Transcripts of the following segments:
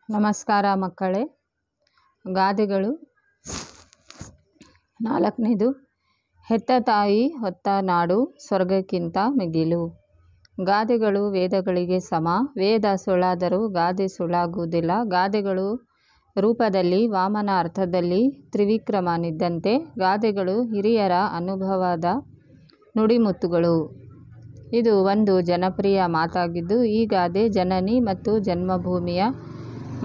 ನಮಸ್ಕಾರ ಮಕ್ಕಳೇ. ಗಾದೆಗಳು. 4ನೇದು, ಹೆತ್ತ ತಾಯಿ ಹೊತ್ತ ನಾಡು ಸ್ವರ್ಗಕ್ಕಿಂತ ಮಿಗಿಲು. ಗಾದೆಗಳು ವೇದಗಳಿಗೆ ಸಮ. ವೇದ ಸುಳ್ಳಾದರೂ ಗಾದೆ ಸುಳ್ಳಾಗುವುದಿಲ್ಲ. ಗಾದೆಗಳು ರೂಪದಲ್ಲಿ ವಾಮನ, ಅರ್ಥದಲ್ಲಿ ತ್ರಿವಿಕ್ರಮನಿದ್ದಂತೆ. ಗಾದೆಗಳು ಹಿರಿಯರ ಅನುಭವದ ನುಡಿಮುತ್ತುಗಳು. ಇದು ಒಂದು ಜನಪ್ರಿಯ ಮಾತಾಗಿದ್ದು, ಈ ಗಾದೆ ಜನನಿ ಮತ್ತು ಜನ್ಮಭೂಮಿಯ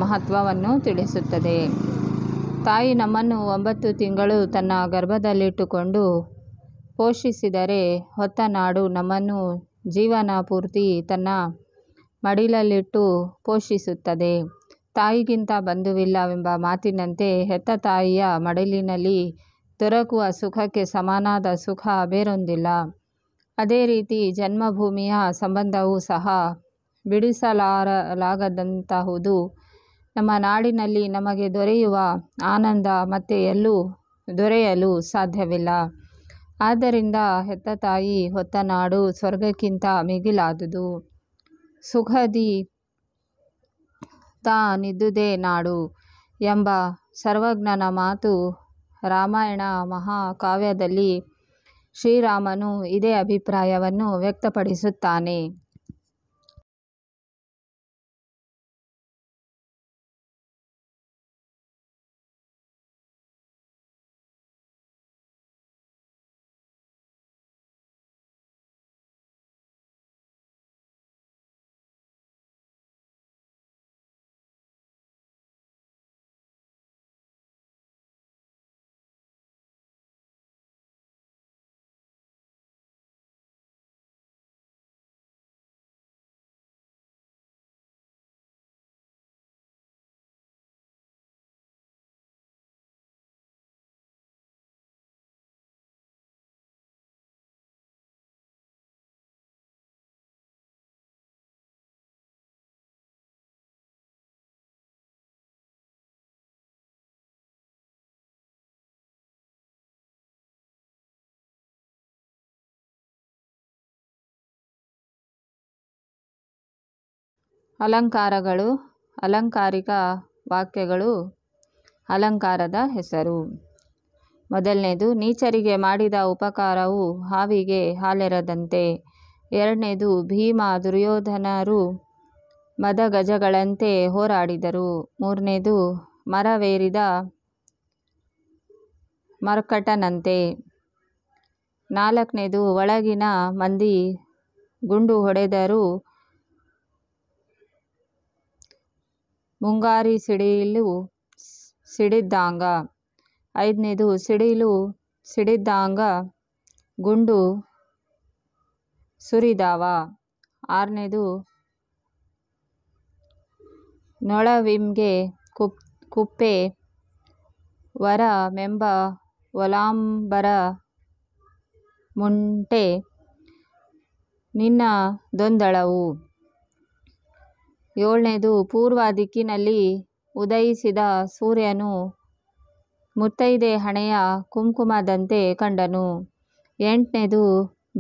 ಮಹತ್ವವನ್ನು ತಿಳಿಸುತ್ತದೆ. ತಾಯಿ ನಮ್ಮನ್ನು 9 ತಿಂಗಳು ತನ್ನ ಗರ್ಭದಲ್ಲಿಟ್ಟುಕೊಂಡು ಪೋಷಿಸಿದರೆ, ಹೊತ್ತ ನಾಡು ನಮ್ಮನ್ನು ಜೀವನ ಪೂರ್ತಿ ತನ್ನ ಮಡಿಲಲ್ಲಿಟ್ಟು ಪೋಷಿಸುತ್ತದೆ. ತಾಯಿಗಿಂತ ಬಂಧುವಿಲ್ಲವೆಂಬ ಮಾತಿನಂತೆ, ಹೆತ್ತ ತಾಯಿಯ ಮಡಿಲಿನಲ್ಲಿ ದೊರಕುವ ಸುಖಕ್ಕೆ ಸಮನಾದ ಸುಖ ಬೇರೊಂದಿಲ್ಲ. ಅದೇ ರೀತಿ ಜನ್ಮಭೂಮಿಯ ಸಂಬಂಧವೂ ಸಹ ಬಿಡಿಸಲಾಗದಂತಹುದು. ನಮ್ಮ ನಾಡಿನಲ್ಲಿ ನಮಗೆ ದೊರೆಯುವ ಆನಂದ ಮತ್ತೆ ಎಲ್ಲೂ ದೊರೆಯಲು ಸಾಧ್ಯವಿಲ್ಲ. ಆದ್ದರಿಂದ ಹೆತ್ತ ತಾಯಿ ಹೊತ್ತ ನಾಡು ಸ್ವರ್ಗಕ್ಕಿಂತ ಮಿಗಿಲಾದುದು. ಸುಖದಿ ತಾನಿದ್ದುದೇ ನಾಡು ಎಂಬ ಸರ್ವಜ್ಞನ ಮಾತು. ರಾಮಾಯಣ ಮಹಾಕಾವ್ಯದಲ್ಲಿ ಶ್ರೀರಾಮನು ಇದೇ ಅಭಿಪ್ರಾಯವನ್ನು ವ್ಯಕ್ತಪಡಿಸುತ್ತಾನೆ. ಅಲಂಕಾರಗಳು. ಅಲಂಕಾರಿಕ ವಾಕ್ಯಗಳು ಅಲಂಕಾರದ ಹೆಸರು. 1ನೇದು, ನೀಚರಿಗೆ ಮಾಡಿದ ಉಪಕಾರವು ಹಾವಿಗೆ ಹಾಲೆರದಂತೆ. 2ನೇದು, ಭೀಮ ದುರ್ಯೋಧನರು ಮದಗಜಗಳಂತೆ ಹೋರಾಡಿದರು. 3ನೇದು, ಮರವೇರಿದ ಮರ್ಕಟನಂತೆ. 4ನೇದು, ಒಳಗಿನ ಮಂದಿ ಗುಂಡು ಹೊಡೆದರೂ ಮುಂಗಾರಿ ಸಿಡಿಲು ಸಿಡಿದ್ದಂಗ. 5ನೇದು, ಸಿಡಿಲು ಸಿಡಿದ್ದಂಗ ಗುಂಡು ಸುರಿದಾವ. 6ನೇದು, ನೊಳವಿಂಗೆ ಕುಪ್ಪೆ ವರ ಮೆಂಬ ಒಲಾಂಬರ ಮುಂಟೆ ನಿನ್ನ ದೊಂದಳವು. 7ನೇದು, ಪೂರ್ವ ದಿಕ್ಕಿನಲ್ಲಿ ಉದಯಿಸಿದ ಸೂರ್ಯನು ಮುತ್ತೈದೆ ಹಣೆಯ ಕುಂಕುಮದಂತೆ ಕಂಡನು. 8ನೇದು,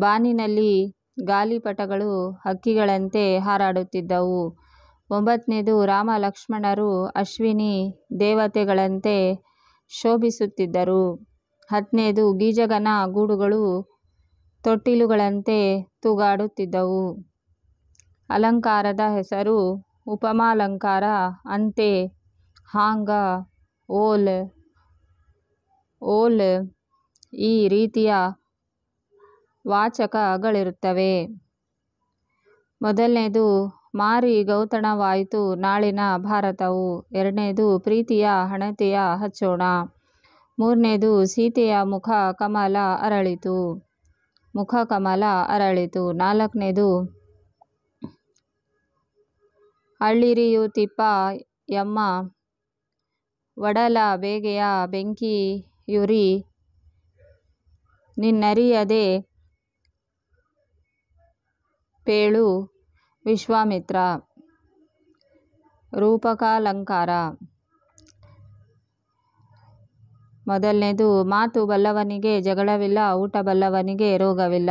ಬಾನಿನಲ್ಲಿ ಗಾಳಿಪಟಗಳು ಹಕ್ಕಿಗಳಂತೆ ಹಾರಾಡುತ್ತಿದ್ದವು. 9ನೇದು, ರಾಮ ಲಕ್ಷ್ಮಣರು ಅಶ್ವಿನಿ ದೇವತೆಗಳಂತೆ ಶೋಭಿಸುತ್ತಿದ್ದರು. 10ನೇದು, ಗೀಜಗನ ಗೂಡುಗಳು ತೊಟ್ಟಿಲುಗಳಂತೆ ತೂಗಾಡುತ್ತಿದ್ದವು. ಅಲಂಕಾರದ ಹೆಸರು. ಉಪಮಾಲಂಕಾರ. ಅಂತೆ, ಹಾಂಗ, ಓಲ್, ಓಲ್ ಈ ರೀತಿಯ ವಾಚಕಗಳಿರುತ್ತವೆ. 1ನೇದು, ಮಾರಿ ಗೌತಣವಾಯಿತು ನಾಳಿನ ಭಾರತವು. 2ನೇದು, ಪ್ರೀತಿಯ ಹಣತೆಯ ಹಚ್ಚೋಣ. 3ನೇದು, ಸೀತೆಯ ಮುಖ ಕಮಲ ಅರಳಿತು. 4ನೇದು, ಅಳ್ಳಿರಿಯುತಿಪ್ಪ ಯಮ್ಮ ಒಡಲ ಬೇಗೆಯ ಬೆಂಕಿಯುರಿ ನಿನ್ನರಿಯದೆ ಪೇಳು ವಿಶ್ವಾಮಿತ್ರ. ರೂಪಕಾಲಂಕಾರ. 1ನೇದು, ಮಾತು ಬಲ್ಲವನಿಗೆ ಜಗಳವಿಲ್ಲ, ಊಟ ಬಲ್ಲವನಿಗೆ ರೋಗವಿಲ್ಲ.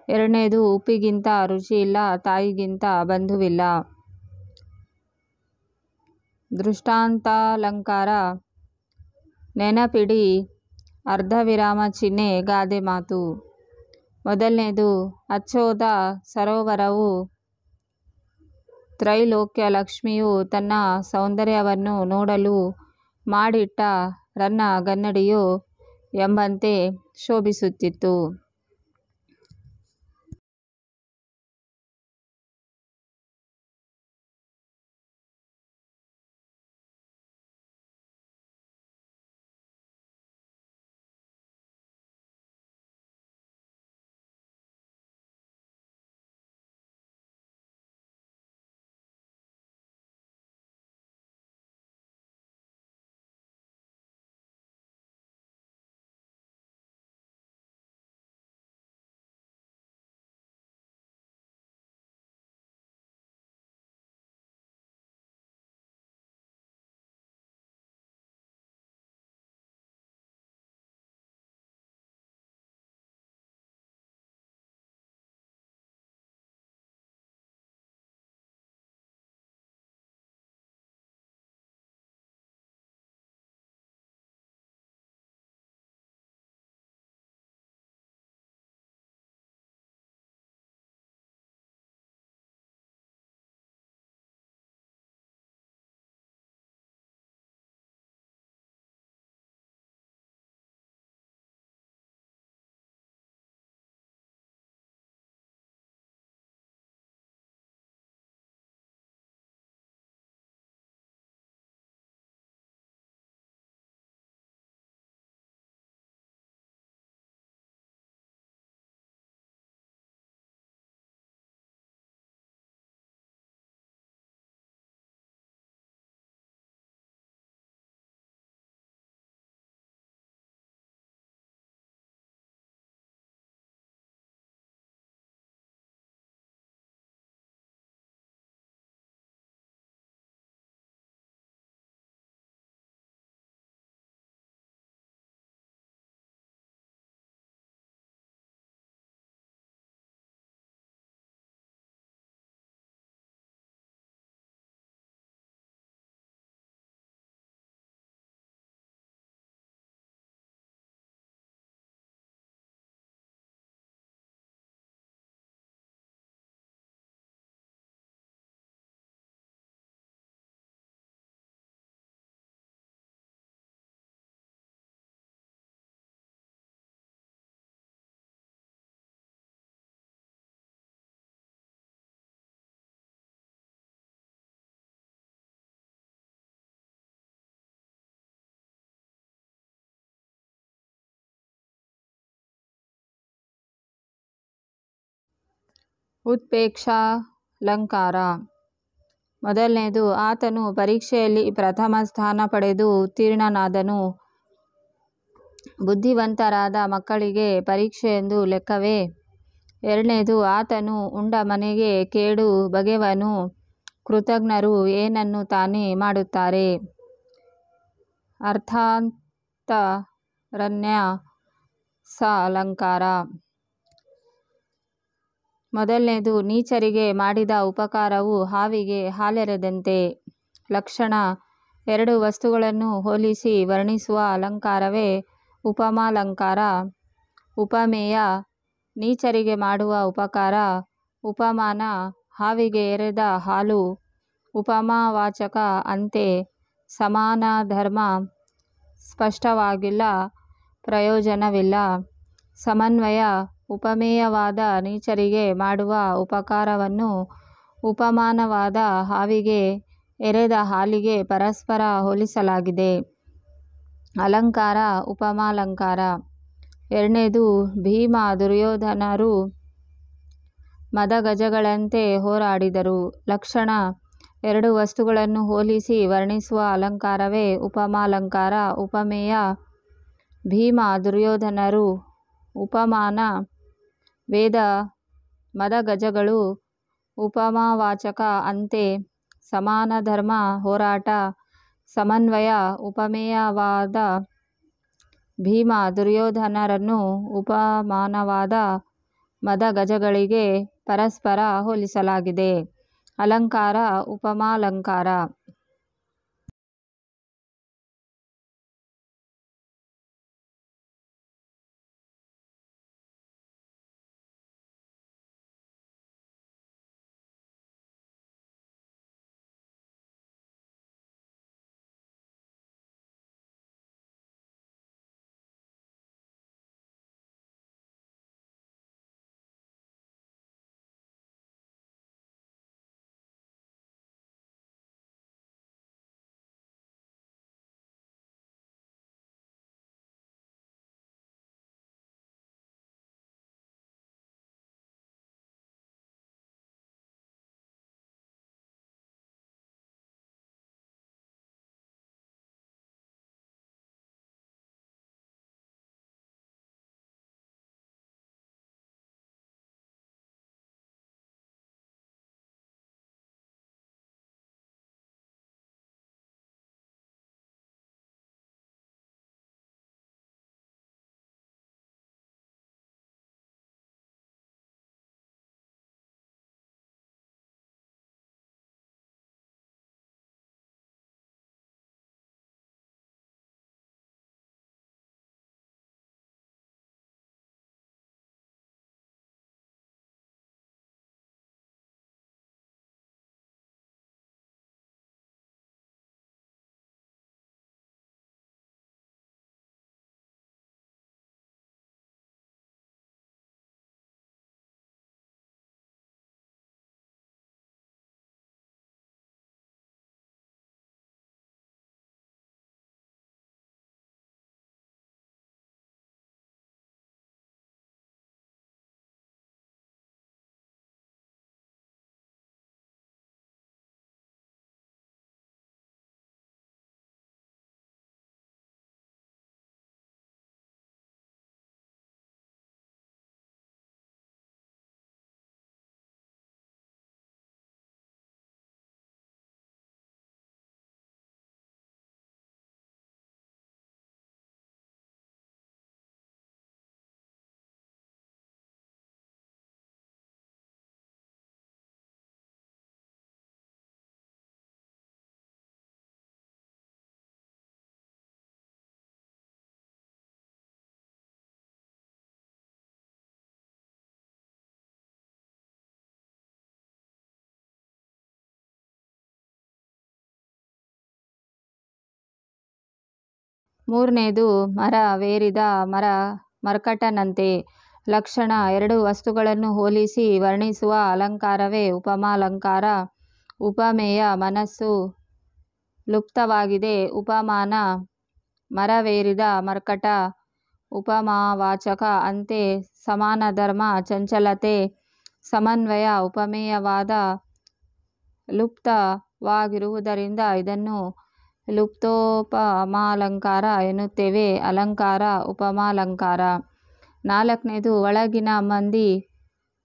2ನೇದು, ಉಪ್ಪಿಗಿಂತ ರುಚಿಯಿಲ್ಲ, ತಾಯಿಗಿಂತ ಬಂಧುವಿಲ್ಲ. ದೃಷ್ಟಾಂತಾಲಂಕಾರ ನೆನಪಿಡಿ ಅರ್ಧವಿರಾಮ ಚಿಹ್ನೆ ಗಾದೆ ಮಾತು. ಮೊದಲನೇದು ಅಚ್ಚೋದ ಸರೋವರವು ತ್ರೈಲೋಕ್ಯ ಲಕ್ಷ್ಮಿಯು ತನ್ನ ಸೌಂದರ್ಯವನ್ನು ನೋಡಲು ಮಾಡಿಟ್ಟ ರನ್ನಗನ್ನಡಿಯೋ ಎಂಬಂತೆ ಶೋಭಿಸುತ್ತಿತ್ತು. ಉತ್ಪ್ರೇಕ್ಷಾಲಂಕಾರ ಮೊದಲನೇದು ಆತನು ಪರೀಕ್ಷೆಯಲ್ಲಿ ಪ್ರಥಮ ಸ್ಥಾನ ಪಡೆದು ಉತ್ತೀರ್ಣನಾದನು. ಬುದ್ಧಿವಂತರಾದ ಮಕ್ಕಳಿಗೆ ಪರೀಕ್ಷೆಯೆಂದು ಲೆಕ್ಕವೇ. ಎರಡನೇದು ಆತನು ಉಂಡ ಮನೆಗೆ ಕೇಡು ಬಗೆವನು. ಕೃತಜ್ಞರು ಏನನ್ನು ತಾನೇ ಮಾಡುತ್ತಾರೆ. ಅರ್ಥಾಂತರನ್ಯಾಸಾಲಂಕಾರ ಮೊದಲನೇದು ನೀಚರಿಗೆ ಮಾಡಿದ ಉಪಕಾರವು ಹಾವಿಗೆ ಹಾಲೆರೆದಂತೆ. ಲಕ್ಷಣ ಎರಡು ವಸ್ತುಗಳನ್ನು ಹೋಲಿಸಿ ವರ್ಣಿಸುವ ಅಲಂಕಾರವೇ ಉಪಮಾಲಂಕಾರ. ಉಪಮೇಯ ನೀಚರಿಗೆ ಮಾಡುವ ಉಪಕಾರ. ಉಪಮಾನ ಹಾವಿಗೆ ಎರೆದ ಹಾಲು. ಉಪಮಾವಾಚಕ ಅಂತೆ. ಸಮಾನಧರ್ಮ ಸ್ಪಷ್ಟವಾಗಿಲ್ಲ, ಪ್ರಯೋಜನವಿಲ್ಲ. ಸಮನ್ವಯ ಉಪಮೇಯವಾದ ನೀಚರಿಗೆ ಮಾಡುವ ಉಪಕಾರವನ್ನು ಉಪಮಾನವಾದ ಹಾವಿಗೆ ಎರೆದ ಹಾಲಿಗೆ ಪರಸ್ಪರ ಹೋಲಿಸಲಾಗಿದೆ. ಅಲಂಕಾರ ಉಪಮಾಲಂಕಾರ. ಎರಡನೇದು ಭೀಮ ದುರ್ಯೋಧನರು ಮದಗಜಗಳಂತೆ ಹೋರಾಡಿದರು. ಲಕ್ಷಣ ಎರಡು ವಸ್ತುಗಳನ್ನು ಹೋಲಿಸಿ ವರ್ಣಿಸುವ ಅಲಂಕಾರವೇ ಉಪಮಾಲಂಕಾರ. ಉಪಮೇಯ ಭೀಮ ದುರ್ಯೋಧನರು. ಉಪಮಾನ ವೇದ ಮದಗಜಗಳು. ಉಪಮಾವಾಚಕ ಅಂತೆ. ಸಮಾನಧರ್ಮ ಹೋರಾಟ. ಸಮನ್ವಯ ಉಪಮೇಯವಾದ ಭೀಮ ದುರ್ಯೋಧನರನ್ನು ಉಪಮಾನವಾದ ಮದಗಜಗಳಿಗೆ ಪರಸ್ಪರ ಹೋಲಿಸಲಾಗಿದೆ. ಅಲಂಕಾರ ಉಪಮಾಲಂಕಾರ. ಮೂರನೇದು ಮರ ವೇರಿದ ಮರ್ಕಟನಂತೆ. ಲಕ್ಷಣ: ಎರಡು ವಸ್ತುಗಳನ್ನು ಹೋಲಿಸಿ ವರ್ಣಿಸುವ ಅಲಂಕಾರವೇ ಉಪಮಾಲಂಕಾರ. ಉಪಮೇಯ: ಮನಸ್ಸು ಲುಪ್ತವಾಗಿದೆ. ಉಪಮಾನ: ಮರವೇರಿದ ಮರ್ಕಟ. ಉಪಮಾವಾಚಕ: ಅಂತೆ, ಸಮಾನಧರ್ಮ, ಚಂಚಲತೆ. ಸಮನ್ವಯ: ಉಪಮೇಯವಾದ ಲುಪ್ತವಾಗಿರುವುದರಿಂದ ಇದನ್ನು ಲುಪ್ತೋಪಮಾಲಂಕಾರ ಎನ್ನುತ್ತೇವೆ. ಅಲಂಕಾರ: ಉಪಮಾಲಂಕಾರ. ನಾಲ್ಕನೇದು ಒಳಗಿನ ಮಂದಿ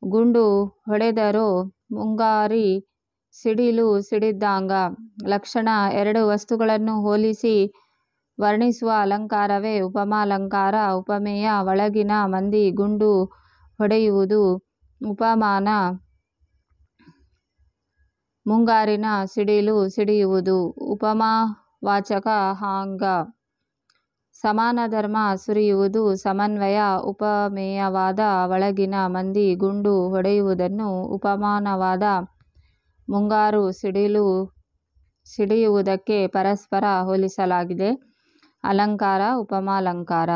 ಗುಂಡು ಹೊಡೆದರೋ ಮುಂಗಾರಿ ಸಿಡಿಲು ಸಿಡಿದಂಗ. ಲಕ್ಷಣ: ಎರಡು ವಸ್ತುಗಳನ್ನು ಹೋಲಿಸಿ ವರ್ಣಿಸುವ ಅಲಂಕಾರವೇ ಉಪಮಾಲಂಕಾರ. ಉಪಮೇಯ: ಒಳಗಿನ ಮಂದಿ ಗುಂಡು ಹೊಡೆಯುವುದು. ಉಪಮಾನ: ಮುಂಗಾರಿನ ಸಿಡಿಲು ಸಿಡಿಯುವುದು. ಉಪಮಾವಾಚಕ: ಹಾಂಗ. ಸಮಾನಧರ್ಮ ಸುರಿಯುವುದು. ಸಮನ್ವಯ: ಉಪಮೇಯವಾದ ಒಳಗಿನ ಮಂದಿ ಗುಂಡು ಹೊಡೆಯುವುದನ್ನು ಉಪಮಾನವಾದ ಮುಂಗಾರು ಸಿಡಿಲು ಸಿಡಿಯುವುದಕ್ಕೆ ಪರಸ್ಪರ ಹೋಲಿಸಲಾಗಿದೆ. ಅಲಂಕಾರ: ಉಪಮಾಲಂಕಾರ.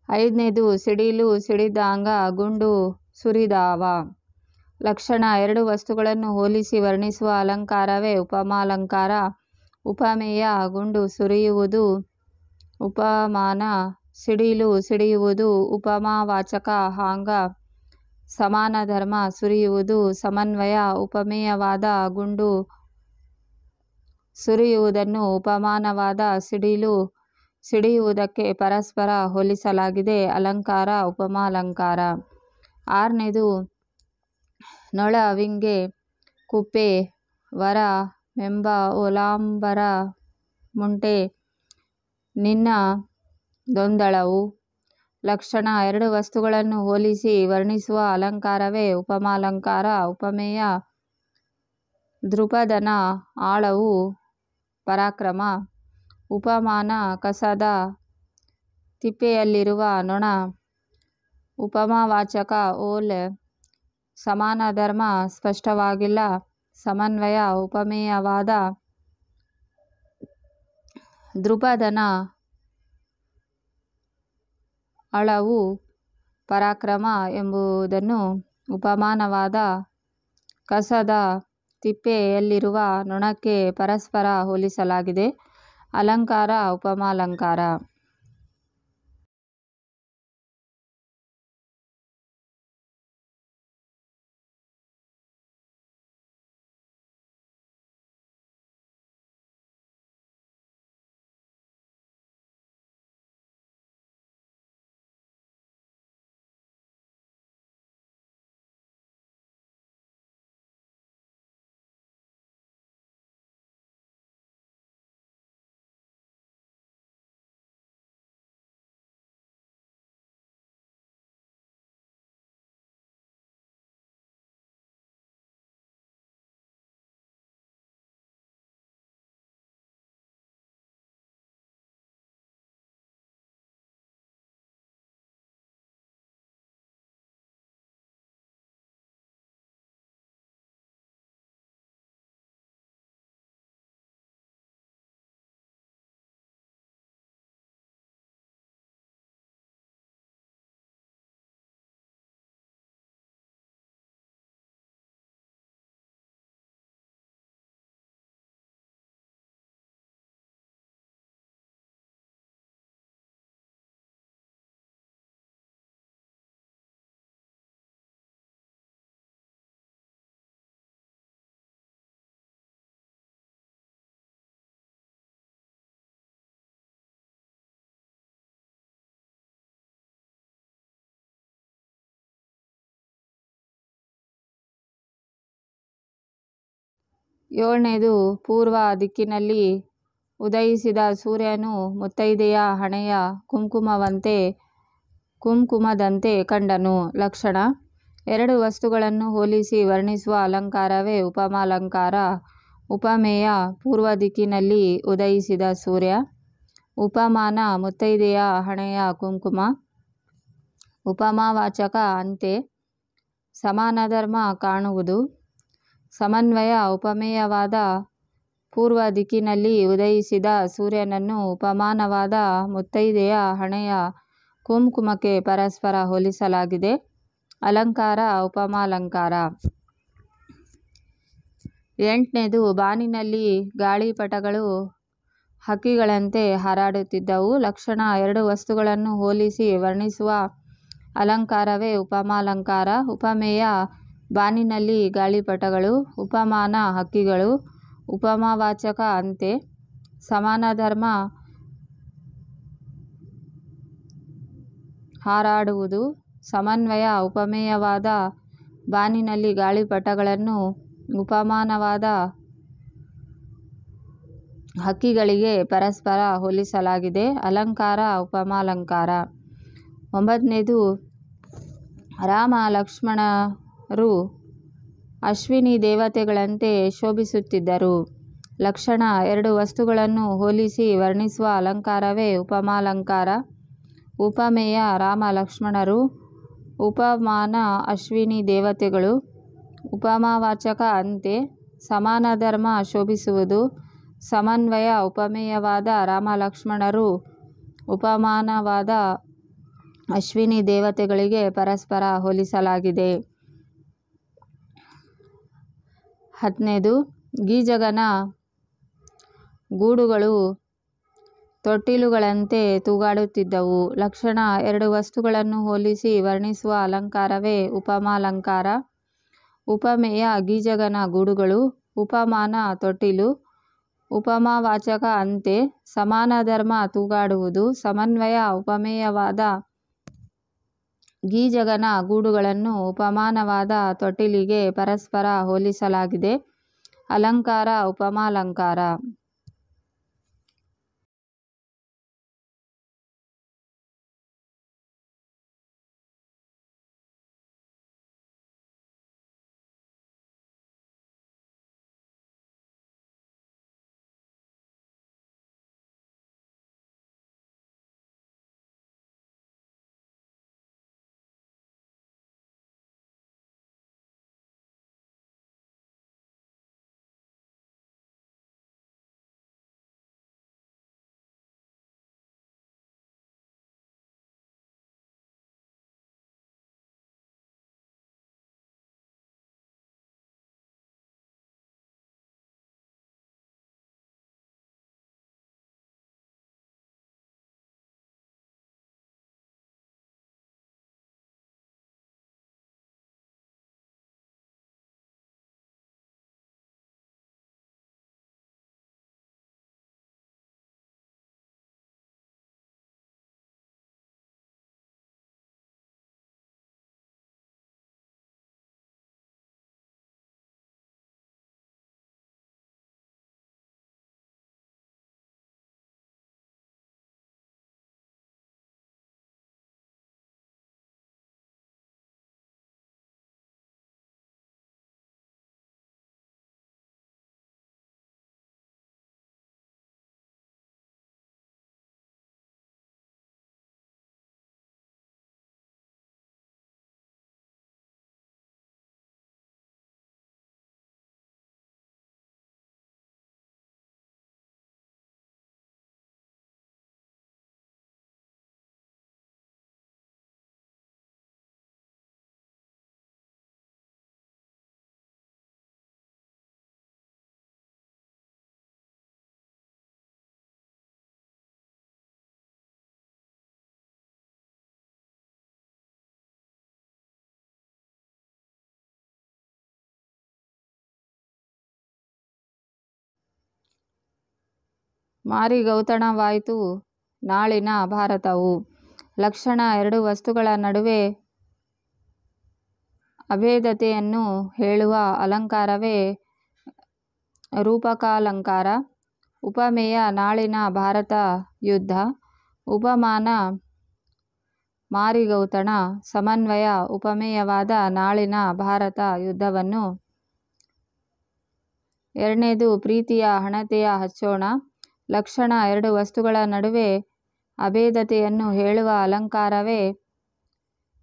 ಐದನೇದು ಸಿಡಿಲು ಸಿಡಿದಂಗ ಗುಂಡು ಸುರಿದಾವ. ಲಕ್ಷಣ: ಎರಡು ವಸ್ತುಗಳನ್ನು ಹೋಲಿಸಿ ವರ್ಣಿಸುವ ಅಲಂಕಾರವೇ ಉಪಮಾಲಂಕಾರ. ಉಪಮೇಯ: ಗುಂಡು ಸುರಿಯುವುದು. ಉಪಮಾನ: ಸಿಡಿಲು ಸಿಡಿಯುವುದು. ಉಪಮಾವಾಚಕ: ಹಾಂಗ. ಸಮಾನಧರ್ಮ ಸುರಿಯುವುದು. ಸಮನ್ವಯ: ಉಪಮೇಯವಾದ ಗುಂಡು ಸುರಿಯುವುದನ್ನು ಉಪಮಾನವಾದ ಸಿಡಿಲು ಸಿಡಿಯುವುದಕ್ಕೆ ಪರಸ್ಪರ ಹೋಲಿಸಲಾಗಿದೆ. ಅಲಂಕಾರ: ಉಪಮಾಲಂಕಾರ. ಆರನೇದು ನೊಳ ವಿಂಗೆ ಕುಪ್ಪೆ ವರ ಮೆಂಬ ಓಲಾಂಬರ ಮುಂಟೆ ನಿನ್ನ ದೊಂದಳವು. ಲಕ್ಷಣ: ಎರಡು ವಸ್ತುಗಳನ್ನು ಹೋಲಿಸಿ ವರ್ಣಿಸುವ ಅಲಂಕಾರವೇ ಉಪಮಾಲಂಕಾರ. ಉಪಮೇಯ: ದೃಪದನ ಆಳವು ಪರಾಕ್ರಮ. ಉಪಮಾನ: ಕಸದ ತಿಪ್ಪೆಯಲ್ಲಿರುವ ನೊಣ. ಉಪಮಾವಾಚಕ: ಓಲ್. ಸಮಾನಧರ್ಮ ಸ್ಪಷ್ಟವಾಗಿಲ್ಲ. ಸಮನ್ವಯ: ಉಪಮೇಯವಾದ ದೃಪದನ ಆಳವು ಪರಾಕ್ರಮ ಎಂಬುದನ್ನು ಉಪಮಾನವಾದ ಕಸದ ತಿಪ್ಪೆಯಲ್ಲಿರುವ ನೊಣಕ್ಕೆ ಪರಸ್ಪರ ಹೋಲಿಸಲಾಗಿದೆ. ಅಲಂಕಾರ: ಉಪಮಾಲಂಕಾರ. ಏಳನೇದು ಪೂರ್ವ ದಿಕ್ಕಿನಲ್ಲಿ ಉದಯಿಸಿದ ಸೂರ್ಯನು ಮುತ್ತೈದೆಯ ಹಣೆಯ ಕುಂಕುಮದಂತೆ ಕಂಡನು. ಲಕ್ಷಣ: ಎರಡು ವಸ್ತುಗಳನ್ನು ಹೋಲಿಸಿ ವರ್ಣಿಸುವ ಅಲಂಕಾರವೇ ಉಪಮಾಲಂಕಾರ. ಉಪಮೇಯ ಪೂರ್ವ ದಿಕ್ಕಿನಲ್ಲಿ ಉದಯಿಸಿದ ಸೂರ್ಯ. ಉಪಮಾನ ಮುತ್ತೈದೆಯ ಹಣೆಯ ಕುಂಕುಮ. ಉಪಮಾವಾಚಕ ಅಂತೆ ಸಮಾನಧರ್ಮ ಕಾಣುವುದು. ಸಮನ್ವಯ ಉಪಮೇಯವಾದ ಪೂರ್ವ ದಿಕ್ಕಿನಲ್ಲಿ ಉದಯಿಸಿದ ಸೂರ್ಯನನ್ನು ಉಪಮಾನವಾದ ಮುತ್ತೈದೆಯ ಹಣೆಯ ಕುಂಕುಮಕ್ಕೆ ಪರಸ್ಪರ ಹೋಲಿಸಲಾಗಿದೆ. ಅಲಂಕಾರ ಉಪಮಾಲಂಕಾರ. ಎಂಟನೇದು ಬಾನಿನಲ್ಲಿ ಗಾಳಿಪಟಗಳು ಹಕ್ಕಿಗಳಂತೆ ಹಾರಾಡುತ್ತಿದ್ದವು. ಲಕ್ಷಣ: ಎರಡು ವಸ್ತುಗಳನ್ನು ಹೋಲಿಸಿ ವರ್ಣಿಸುವ ಅಲಂಕಾರವೇ ಉಪಮಾಲಂಕಾರ. ಉಪಮೇಯ ಬಾನಿನಲ್ಲಿ ಗಾಳಿಪಟಗಳು. ಉಪಮಾನ ಹಕ್ಕಿಗಳು. ಉಪಮಾವಾಚಕ ಅಂತೆ ಸಮಾನಧರ್ಮ ಹಾರಾಡುವುದು. ಸಮನ್ವಯ ಉಪಮೇಯವಾದ ಬಾನಿನಲ್ಲಿ ಗಾಳಿಪಟಗಳನ್ನು ಉಪಮಾನವಾದ ಹಕ್ಕಿಗಳಿಗೆ ಪರಸ್ಪರ ಹೋಲಿಸಲಾಗಿದೆ. ಅಲಂಕಾರ ಉಪಮಾಲಂಕಾರ. ಒಂಬತ್ತನೇದು ರಾಮ ಲಕ್ಷ್ಮಣರು ಅಶ್ವಿನಿ ದೇವತೆಗಳಂತೆ ಶೋಭಿಸುತ್ತಿದ್ದರು. ಲಕ್ಷಣ: ಎರಡು ವಸ್ತುಗಳನ್ನು ಹೋಲಿಸಿ ವರ್ಣಿಸುವ ಅಲಂಕಾರವೇ ಉಪಮಾಲಂಕಾರ. ಉಪಮೇಯ ರಾಮ ಲಕ್ಷ್ಮಣರು. ಉಪಮಾನ ಅಶ್ವಿನಿ ದೇವತೆಗಳು. ಉಪಮಾವಾಚಕ ಅಂತೆ ಸಮಾನಧರ್ಮ ಶೋಭಿಸುವುದು. ಸಮನ್ವಯ ಉಪಮೇಯವಾದ ರಾಮ ಲಕ್ಷ್ಮಣರು ಉಪಮಾನವಾದ ಅಶ್ವಿನಿ ದೇವತೆಗಳಿಗೆ ಪರಸ್ಪರ ಹೋಲಿಸಲಾಗಿದೆ. ಹತ್ತನೇದು ಗೀಜಗನ ಗೂಡುಗಳು ತೊಟ್ಟಿಲುಗಳಂತೆ ತೂಗಾಡುತ್ತಿದ್ದವು. ಲಕ್ಷಣ: ಎರಡು ವಸ್ತುಗಳನ್ನು ಹೋಲಿಸಿ ವರ್ಣಿಸುವ ಅಲಂಕಾರವೇ ಉಪಮಾಲಂಕಾರ. ಉಪಮೇಯ ಗೀಜಗನ ಗೂಡುಗಳು. ಉಪಮಾನ ತೊಟ್ಟಿಲು. ಉಪಮಾವಾಚಕ ಅಂತೆ ಸಮಾನಧರ್ಮ ತೂಗಾಡುವುದು. ಸಮನ್ವಯ ಉಪಮೇಯವಾದ ಗೀಜಗನ ಗೂಡುಗಳನ್ನು ಉಪಮಾನವಾದ ತೊಟ್ಟಿಲಿಗೆ ಪರಸ್ಪರ ಹೋಲಿಸಲಾಗಿದೆ. ಅಲಂಕಾರ ಉಪಮಾಲಂಕಾರ. ಮಾರಿಗೌತಣವಾಯಿತು ನಾಳಿನ ಭಾರತವು. ಲಕ್ಷಣ: ಎರಡು ವಸ್ತುಗಳ ನಡುವೆ ಅಭೇದತೆಯನ್ನು ಹೇಳುವ ಅಲಂಕಾರವೇ ರೂಪಕಾಲಂಕಾರ. ಉಪಮೇಯ ನಾಳಿನ ಭಾರತ ಯುದ್ಧ. ಉಪಮಾನ ಮಾರಿಗೌತಣ. ಸಮನ್ವಯ ಉಪಮೇಯವಾದ ನಾಳಿನ ಭಾರತ ಯುದ್ಧವನ್ನು. ಎರಡನೇದು ಪ್ರೀತಿಯ ಹಣತೆಯ ಹಚ್ಚೋಣ. ಲಕ್ಷಣ ಎರಡು ವಸ್ತುಗಳ ನಡುವೆ ಅಭೇದತೆಯನ್ನು ಹೇಳುವ ಅಲಂಕಾರವೇ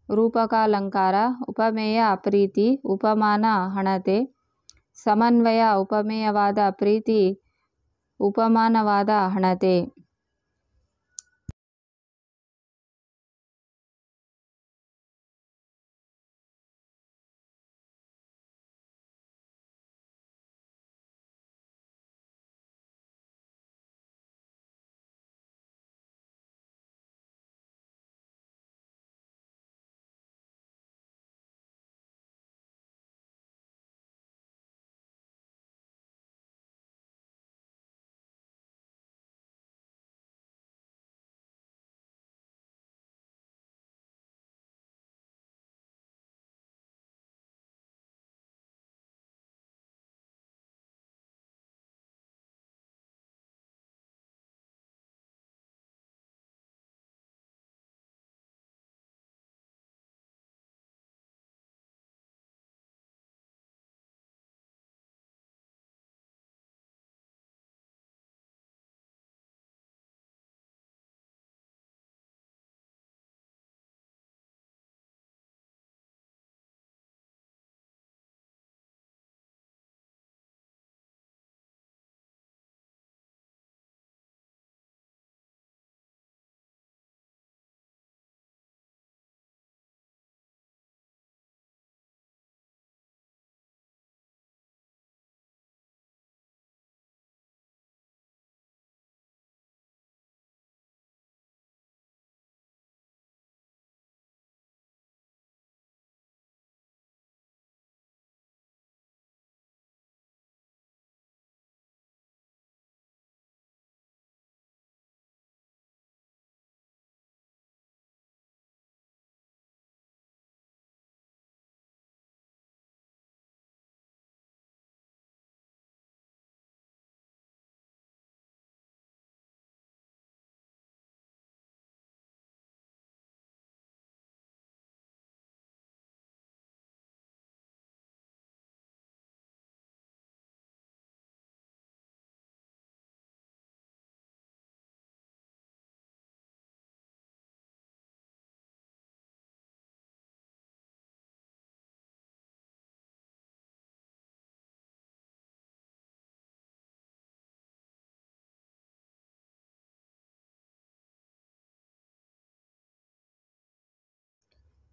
ರೂಪಕಾಲಂಕಾರ. ಉಪಮೇಯ ಪ್ರೀತಿ, ಉಪಮಾನ ಹಣತೆ. ಸಮನ್ವಯ ಉಪಮೇಯವಾದ ಪ್ರೀತಿ, ಉಪಮಾನವಾದ ಹಣತೆ.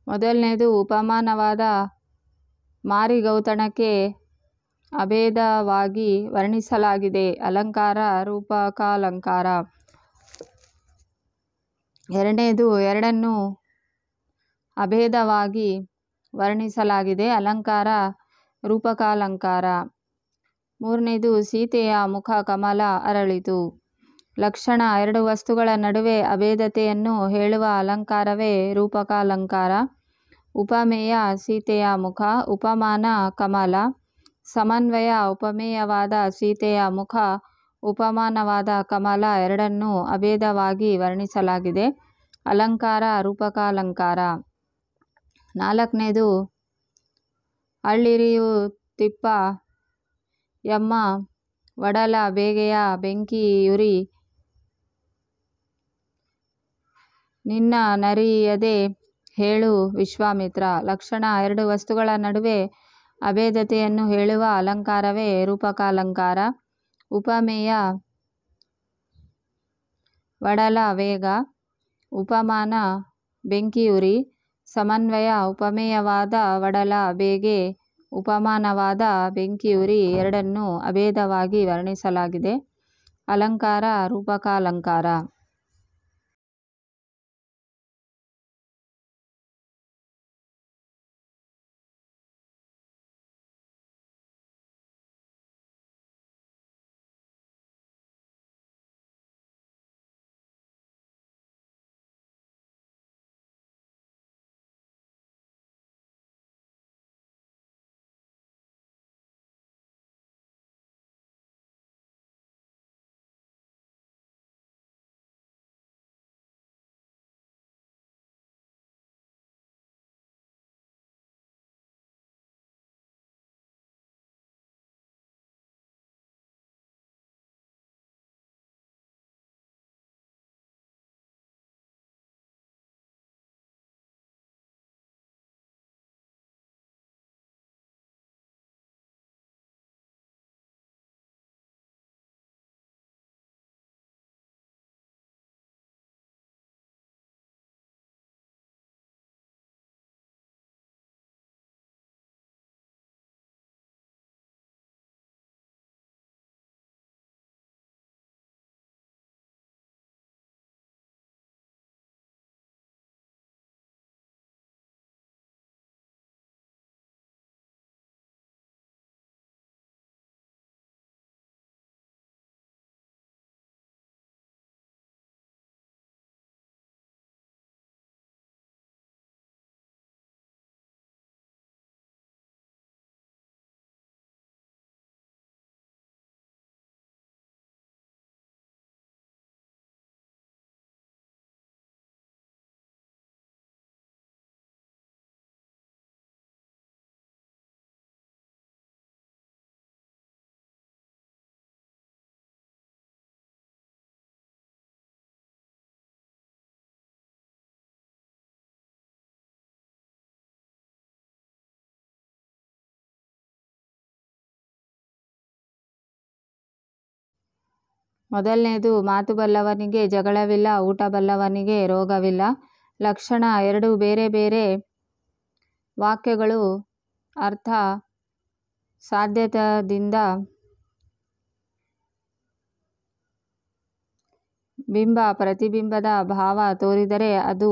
ಮೊದಲನೇದು ಉಪಮಾನವಾದ ಮಾರಿಗೌತಣಕ್ಕೆ ಅಭೇದವಾಗಿ ವರ್ಣಿಸಲಾಗಿದೆ. ಅಲಂಕಾರ ರೂಪಕಾಲಂಕಾರ. ಎರಡನೇದು ಎರಡನ್ನೂ ಅಭೇದವಾಗಿ ವರ್ಣಿಸಲಾಗಿದೆ. ಅಲಂಕಾರ ರೂಪಕಾಲಂಕಾರ. ಮೂರನೇದು ಸೀತೆಯ ಮುಖ ಕಮಲ ಅರಳಿತು. ಲಕ್ಷಣ ಎರಡು ವಸ್ತುಗಳ ನಡುವೆ ಅಭೇದತೆಯನ್ನು ಹೇಳುವ ಅಲಂಕಾರವೇ ರೂಪಕಾಲಂಕಾರ. ಉಪಮೇಯ ಸೀತೆಯ ಮುಖ, ಉಪಮಾನ ಕಮಲ. ಸಮನ್ವಯ ಉಪಮೇಯವಾದ ಸೀತೆಯ ಮುಖ, ಉಪಮಾನವಾದ ಕಮಲ ಎರಡನ್ನೂ ಅಭೇದವಾಗಿ ವರ್ಣಿಸಲಾಗಿದೆ. ಅಲಂಕಾರ ರೂಪಕಾಲಂಕಾರ. ನಾಲ್ಕನೇದು ಅಳ್ಳಿರಿಯುತಿಪ್ಪ ಯಮ್ಮ ವಡಲ ಬೇಗೆಯ ಬೆಂಕಿಯುರಿ ನಿನ್ನ ನರಿಯದೆ ಹೇಳು ವಿಶ್ವಾಮಿತ್ರ. ಲಕ್ಷಣ ಎರಡು ವಸ್ತುಗಳ ನಡುವೆ ಅಭೇದತೆಯನ್ನು ಹೇಳುವ ಅಲಂಕಾರವೇ ರೂಪಕಾಲಂಕಾರ. ಉಪಮೇಯ ವಡಲ ವೇಗ, ಉಪಮಾನ ಬೆಂಕಿಯುರಿ. ಸಮನ್ವಯ ಉಪಮೇಯವಾದ ವಡಲ ಬೇಗೆ, ಉಪಮಾನವಾದ ಬೆಂಕಿಯುರಿ ಎರಡನ್ನೂ ಅಭೇದವಾಗಿ ವರ್ಣಿಸಲಾಗಿದೆ. ಅಲಂಕಾರ ರೂಪಕಾಲಂಕಾರ. ಮೊದಲನೇದು ಮಾತು ಬಲ್ಲವನಿಗೆ ಜಗಳವಿಲ್ಲ, ಊಟ ಬಲ್ಲವನಿಗೆ ರೋಗವಿಲ್ಲ. ಲಕ್ಷಣ: ಎರಡು ಬೇರೆ ಬೇರೆ ವಾಕ್ಯಗಳು ಅರ್ಥ ಸಾಧ್ಯದಿಂದ ಬಿಂಬ ಪ್ರತಿಬಿಂಬದ ಭಾವ ತೋರಿದರೆ ಅದು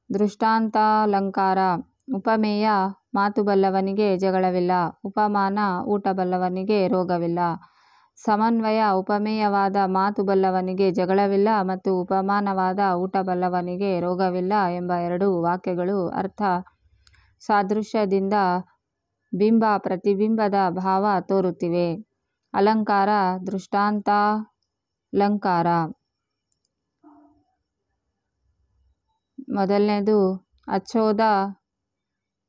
ದೃಷ್ಟಾಂತಾಲಂಕಾರ. ಉಪಮೇಯ: ಮಾತು ಬಲ್ಲವನಿಗೆ ಜಗಳವಿಲ್ಲ, ಉಪಮಾನ: ಊಟ ಬಲ್ಲವನಿಗೆ ರೋಗವಿಲ್ಲ. ಸಮನ್ವಯ: ಉಪಮೇಯವಾದ ಮಾತು ಬಲ್ಲವನಿಗೆ ಜಗಳವಿಲ್ಲ ಮತ್ತು ಉಪಮಾನವಾದ ಊಟ ಬಲ್ಲವನಿಗೆ ರೋಗವಿಲ್ಲ ಎಂಬ ಎರಡು ವಾಕ್ಯಗಳು ಅರ್ಥ ಸಾದೃಶ್ಯದಿಂದ ಬಿಂಬ ಪ್ರತಿಬಿಂಬದ ಭಾವ ತೋರುತ್ತಿವೆ. ಅಲಂಕಾರ: ದೃಷ್ಟಾಂತಾಲಂಕಾರ. ಮೊದಲನೇದು ಅಚ್ಚೋದ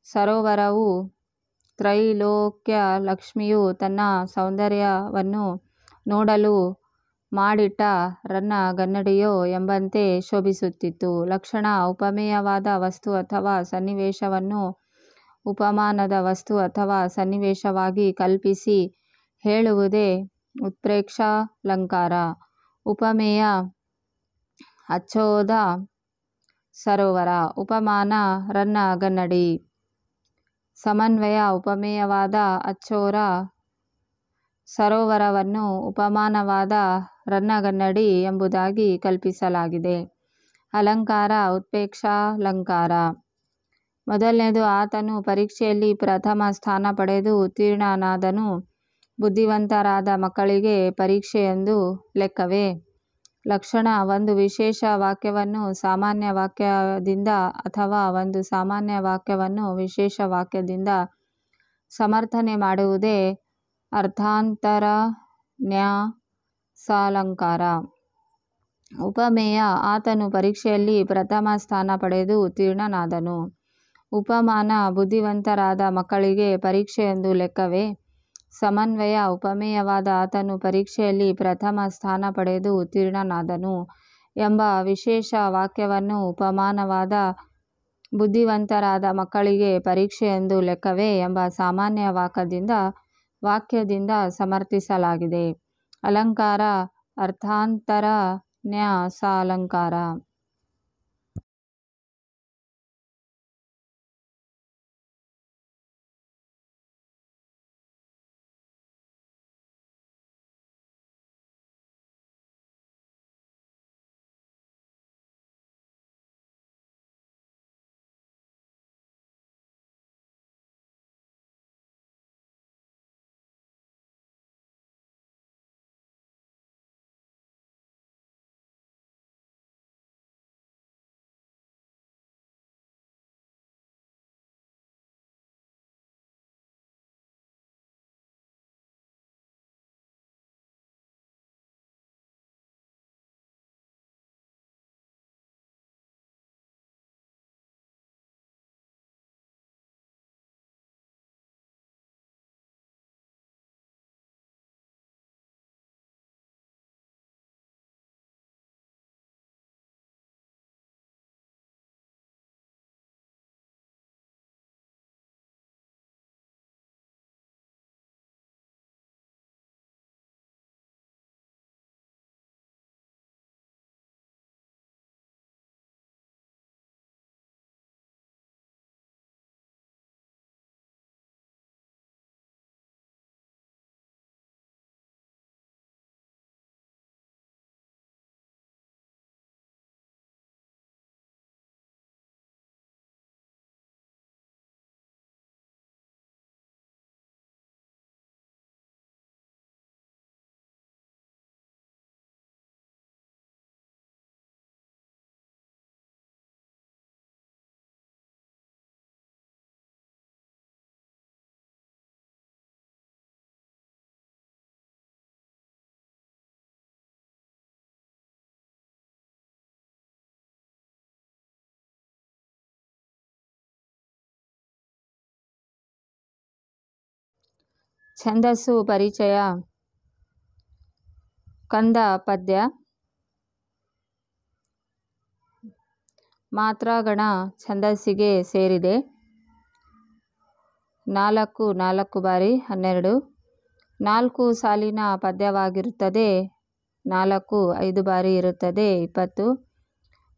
ಸರೋವರವು ತ್ರೈಲೋಕ್ಯ ಲಕ್ಷ್ಮಿಯು ತನ್ನ ಸೌಂದರ್ಯವನ್ನು ನೋಡಲು ಮಾಡಿಟ್ಟ ರನ್ನಗನ್ನಡಿಯೋ ಎಂಬಂತೆ ಶೋಭಿಸುತ್ತಿತ್ತು. ಲಕ್ಷಣ: ಉಪಮೇಯವಾದ ವಸ್ತು ಅಥವಾ ಸನ್ನಿವೇಶವನ್ನು ಉಪಮಾನದ ವಸ್ತು ಅಥವಾ ಸನ್ನಿವೇಶವಾಗಿ ಕಲ್ಪಿಸಿ ಹೇಳುವುದೇ ಉತ್ಪ್ರೇಕ್ಷಾಲಂಕಾರ. ಉಪಮೇಯ: ಅಚ್ಚೋದ ಸರೋವರ. ಉಪಮಾನ: ರನ್ನಗನ್ನಡಿ. ಸಮನ್ವಯ: ಉಪಮೇಯವಾದ ಅಚ್ಚೋರ ಸರೋವರವನ್ನು ಉಪಮಾನವಾದ ರನ್ನಗನ್ನಡಿ ಎಂಬುದಾಗಿ ಕಲ್ಪಿಸಲಾಗಿದೆ. ಅಲಂಕಾರ: ಉತ್ಪ್ರೇಕ್ಷಾಲಂಕಾರ. ಮೊದಲನೇದು ಆತನು ಪರೀಕ್ಷೆಯಲ್ಲಿ ಪ್ರಥಮ ಸ್ಥಾನ ಪಡೆದು ಉತ್ತೀರ್ಣನಾದನು. ಬುದ್ಧಿವಂತರಾದ ಮಕ್ಕಳಿಗೆ ಪರೀಕ್ಷೆಯೊಂದು ಲೆಕ್ಕವೇ? ಲಕ್ಷಣ: ಒಂದು ವಿಶೇಷ ವಾಕ್ಯವನ್ನು ಸಾಮಾನ್ಯ ವಾಕ್ಯದಿಂದ ಅಥವಾ ಒಂದು ಸಾಮಾನ್ಯ ವಾಕ್ಯವನ್ನು ವಿಶೇಷ ವಾಕ್ಯದಿಂದ ಸಮರ್ಥನೆ ಮಾಡುವುದೇ ಅರ್ಥಾಂತರನ್ಯಾಸಾಲಂಕಾರ. ಉಪಮೇಯ: ಆತನು ಪರೀಕ್ಷೆಯಲ್ಲಿ ಪ್ರಥಮ ಸ್ಥಾನ ಪಡೆದು ಉತ್ತೀರ್ಣನಾದನು. ಉಪಮಾನ: ಬುದ್ಧಿವಂತರಾದ ಮಕ್ಕಳಿಗೆ ಪರೀಕ್ಷೆಯೊಂದು ಲೆಕ್ಕವೇ? ಸಮನ್ವಯ: ಉಪಮೇಯವಾದ ಆತನು ಪರೀಕ್ಷೆಯಲ್ಲಿ ಪ್ರಥಮ ಸ್ಥಾನ ಪಡೆದು ಉತ್ತೀರ್ಣನಾದನು ಎಂಬ ವಿಶೇಷ ವಾಕ್ಯವನ್ನು ಉಪಮಾನವಾದ ಬುದ್ಧಿವಂತರಾದ ಮಕ್ಕಳಿಗೆ ಪರೀಕ್ಷೆಯೊಂದು ಲೆಕ್ಕವೇ ಎಂಬ ಸಾಮಾನ್ಯ ವಾಕ್ಯದಿಂದ ಸಮರ್ಥಿಸಲಾಗಿದೆ. ಅಲಂಕಾರ: ಅರ್ಥಾಂತರನ್ಯಾಸಾಲಂಕಾರ. ಛಂದಸ್ಸು ಪರಿಚಯ. ಕಂದ ಪದ್ಯ. ಮಾತ್ರಾಗಣ ಛಂದಸ್ಸಿಗೆ ಸೇರಿದೆ. 4 4 ಬಾರಿ 12 4 ಸಾಲಿನ ಪದ್ಯವಾಗಿರುತ್ತದೆ. 4 5 ಬಾರಿ ಇರುತ್ತದೆ 20.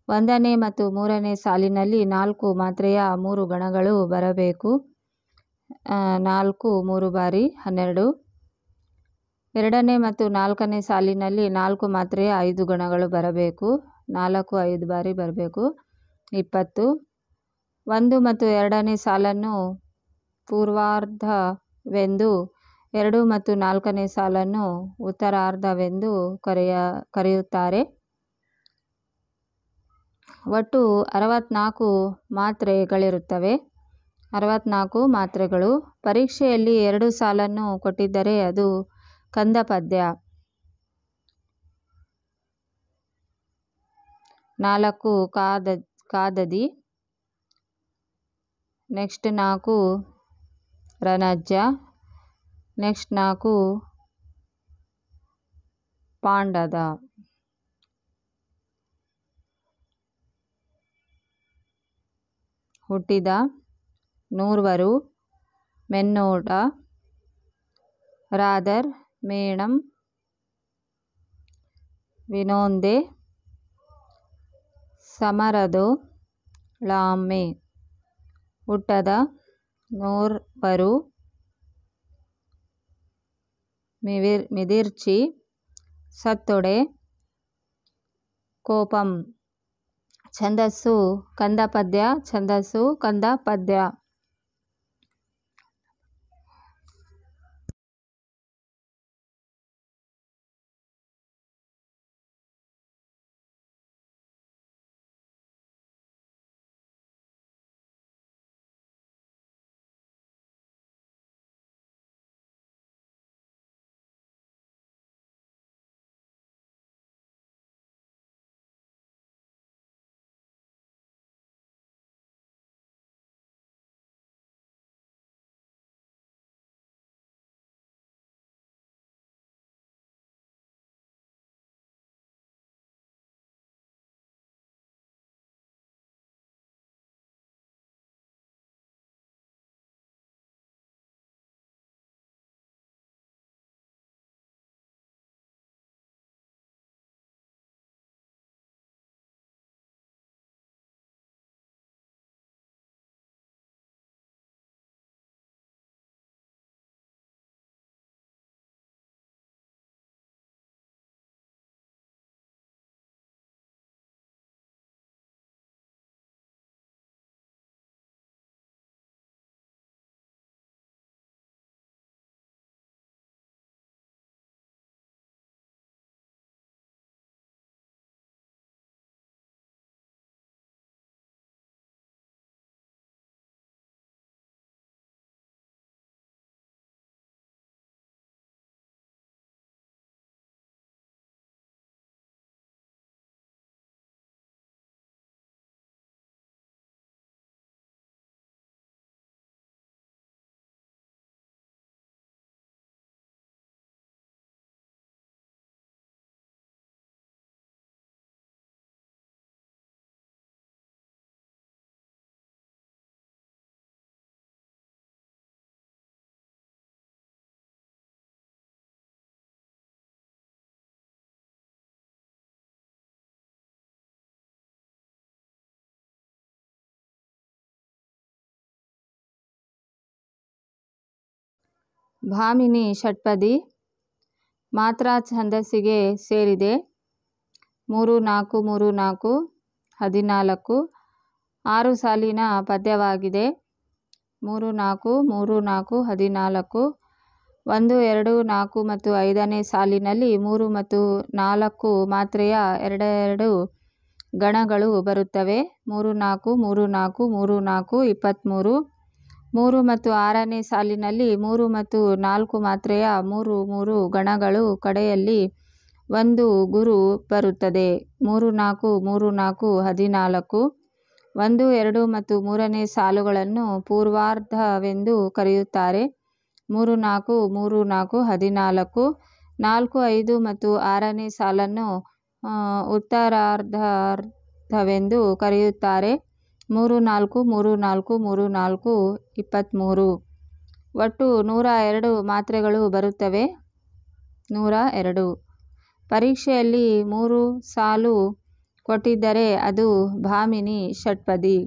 1ನೇ ಮತ್ತು 3ನೇ ಸಾಲಿನಲ್ಲಿ 4 ಮಾತ್ರೆಯ 3 ಗಣಗಳು ಬರಬೇಕು. 4 3 ಬಾರಿ 12. 2ನೇ ಮತ್ತು 4ನೇ ಸಾಲಿನಲ್ಲಿ 4 ಮಾತ್ರೆಯ 5 ಗಣಗಳು ಬರಬೇಕು. 4 5 ಬಾರಿ ಬರಬೇಕು 20. 1 ಮತ್ತು 2ನೇ ಸಾಲನ್ನು ಪೂರ್ವಾರ್ಧವೆಂದು 2 ಮತ್ತು 4ನೇ ಸಾಲನ್ನು ಉತ್ತರಾರ್ಧವೆಂದು ಕರೆಯುತ್ತಾರೆ. ಒಟ್ಟು 64 ಮಾತ್ರೆಗಳಿರುತ್ತವೆ. 64 ಮಾತ್ರೆಗಳು. ಪರೀಕ್ಷೆಯಲ್ಲಿ 2 ಸಾಲನ್ನು ಕೊಟ್ಟಿದ್ದರೆ ಅದು ಕಂದ ಪದ್ಯ. 4 ಕಾದದಿ. ನೆಕ್ಸ್ಟ್ 4 ರನಜ್ಜ. ನೆಕ್ಸ್ಟ್ 4 ಪಾಂಡದ. ಹುಟ್ಟಿದ, ನೂರ್ವರು, ಮೆನ್ನೋಟ, ರಾದರ್, ಮೇಣಂ, ವಿನೋಂದೆ, ಸಮರದೋ, ಳಾಮ್ಮೆ. ಹುಟ್ಟದ, ನೂರ್ವರು, ಮಿದಿರ್ಚಿ, ಸತ್ತೊಡೆ, ಕೋಪಂ. ಛಂದಸ್ಸು ಕಂದ ಪದ್ಯ. ಛಂದಸ್ಸು ಕಂದ ಪದ್ಯ. ಭಾಮಿನಿ ಷಟ್ಪದಿ. ಮಾತ್ರಾ ಛಂದಸ್ಸಿಗೆ ಸೇರಿದೆ. 3 4 3 4 14. 6 ಸಾಲಿನ ಪದ್ಯವಾಗಿದೆ. 3 4 3 4 14. 1 2 4 ಮತ್ತು 5ನೇ ಸಾಲಿನಲ್ಲಿ 3 ಮತ್ತು 4 ಮಾತ್ರೆಯ 2 ಗಣಗಳು ಬರುತ್ತವೆ. 3 4 3 4 3 4 23. 3 ಮತ್ತು 6ನೇ ಸಾಲಿನಲ್ಲಿ 3 ಮತ್ತು 4 ಮಾತ್ರೆಯ 3 ಗಣಗಳು ಕಡೆಯಲ್ಲಿ 1 ಗುರು ಬರುತ್ತದೆ. 3 4 3 4 14. 1 2 ಮತ್ತು 3ನೇ ಸಾಲುಗಳನ್ನು ಪೂರ್ವಾರ್ಧವೆಂದು ಕರೆಯುತ್ತಾರೆ. 3 4 3 4 14. 4 5 ಮತ್ತು 6ನೇ ಸಾಲನ್ನು ಉತ್ತರಾರ್ಧವೆಂದು ಕರೆಯುತ್ತಾರೆ. 3 4 3 4 3 4 23. ಒಟ್ಟು 102 ಮಾತ್ರೆಗಳು ಬರುತ್ತವೆ. 102. ಪರೀಕ್ಷೆಯಲ್ಲಿ 3 ಸಾಲು ಕೊಟ್ಟಿದ್ದರೆ ಅದು ಭಾಮಿನಿ ಷಟ್ಪದಿ.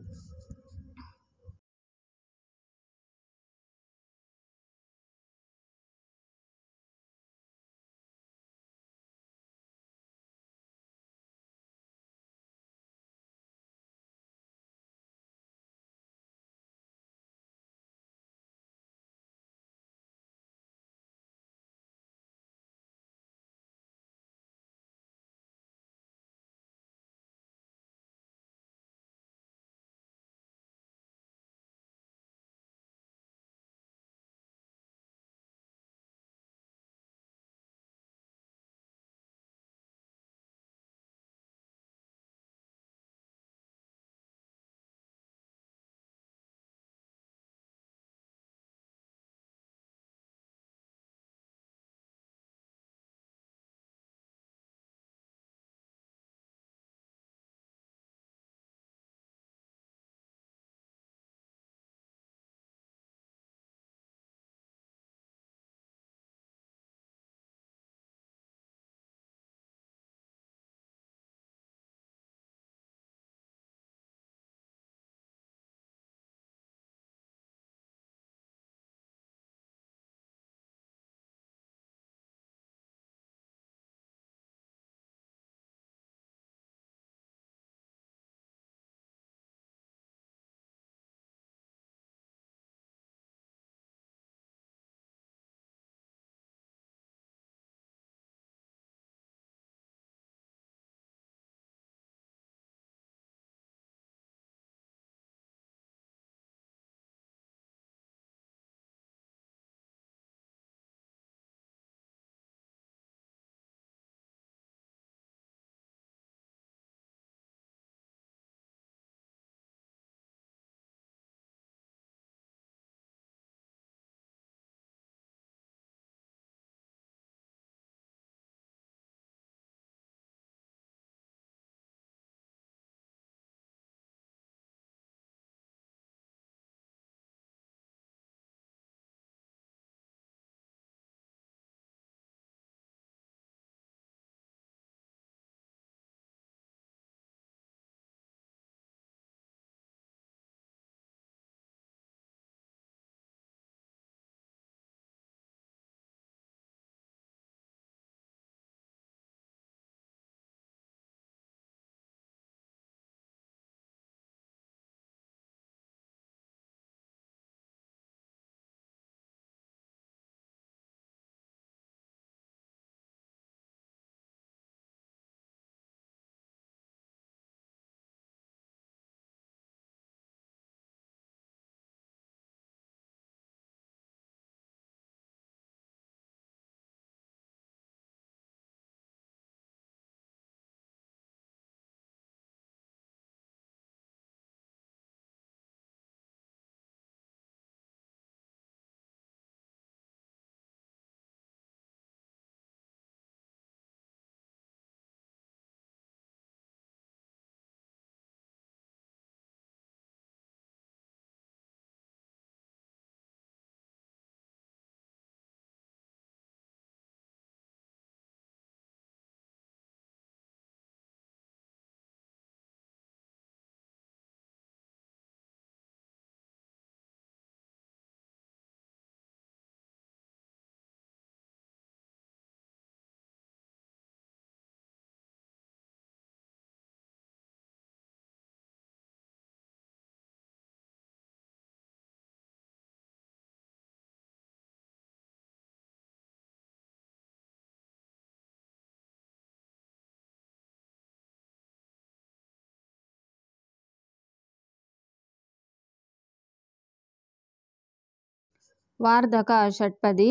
ವಾರ್ಧಕ ಷಟ್ಪದಿ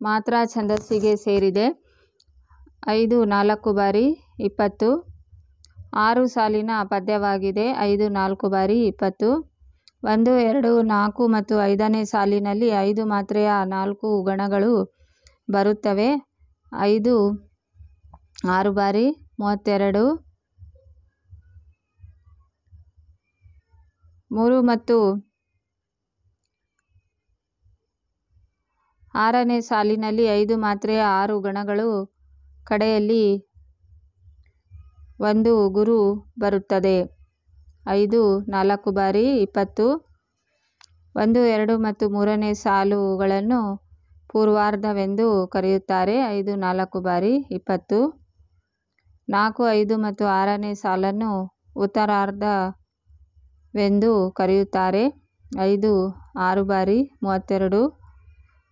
ಮಾತ್ರ ಛಂದಸ್ಸಿಗೆ ಸೇರಿದೆ. 5 4 ಬಾರಿ 20. 6 ಸಾಲಿನ ಪದ್ಯವಾಗಿದೆ. 5 4 ಬಾರಿ 20. 1 2 4 ಮತ್ತು 5ನೇ ಸಾಲಿನಲ್ಲಿ 5 ಮಾತ್ರೆಯ 4 ಗಣಗಳು ಬರುತ್ತವೆ. 5 6 ಬಾರಿ 32. 3 ಮತ್ತು 6ನೇ ಸಾಲಿನಲ್ಲಿ 5 ಮಾತ್ರೆಯ 6 ಗಣಗಳು ಕಡೆಯಲ್ಲಿ ಒಂದು ಗುರು ಬರುತ್ತದೆ. 5 4 ಬಾರಿ 20. 1 2 ಮತ್ತು 3ನೇ ಸಾಲುಗಳನ್ನು ಪೂರ್ವಾರ್ಧವೆಂದು ಕರೆಯುತ್ತಾರೆ. 5 4 ಬಾರಿ 20. 4 5 ಮತ್ತು 6ನೇ ಸಾಲನ್ನು ಉತ್ತರಾರ್ಧವೆಂದು ಕರೆಯುತ್ತಾರೆ. 5 6 ಬಾರಿ 32.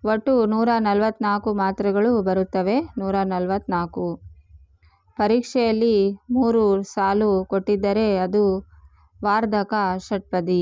ಒಟ್ಟು 144 ಮಾತ್ರೆಗಳು ಬರುತ್ತವೆ. 144. ಪರೀಕ್ಷೆಯಲ್ಲಿ 3 ಸಾಲು ಕೊಟ್ಟಿದ್ದರೆ ಅದು ವಾರ್ಧಕ ಷಟ್ಪದಿ.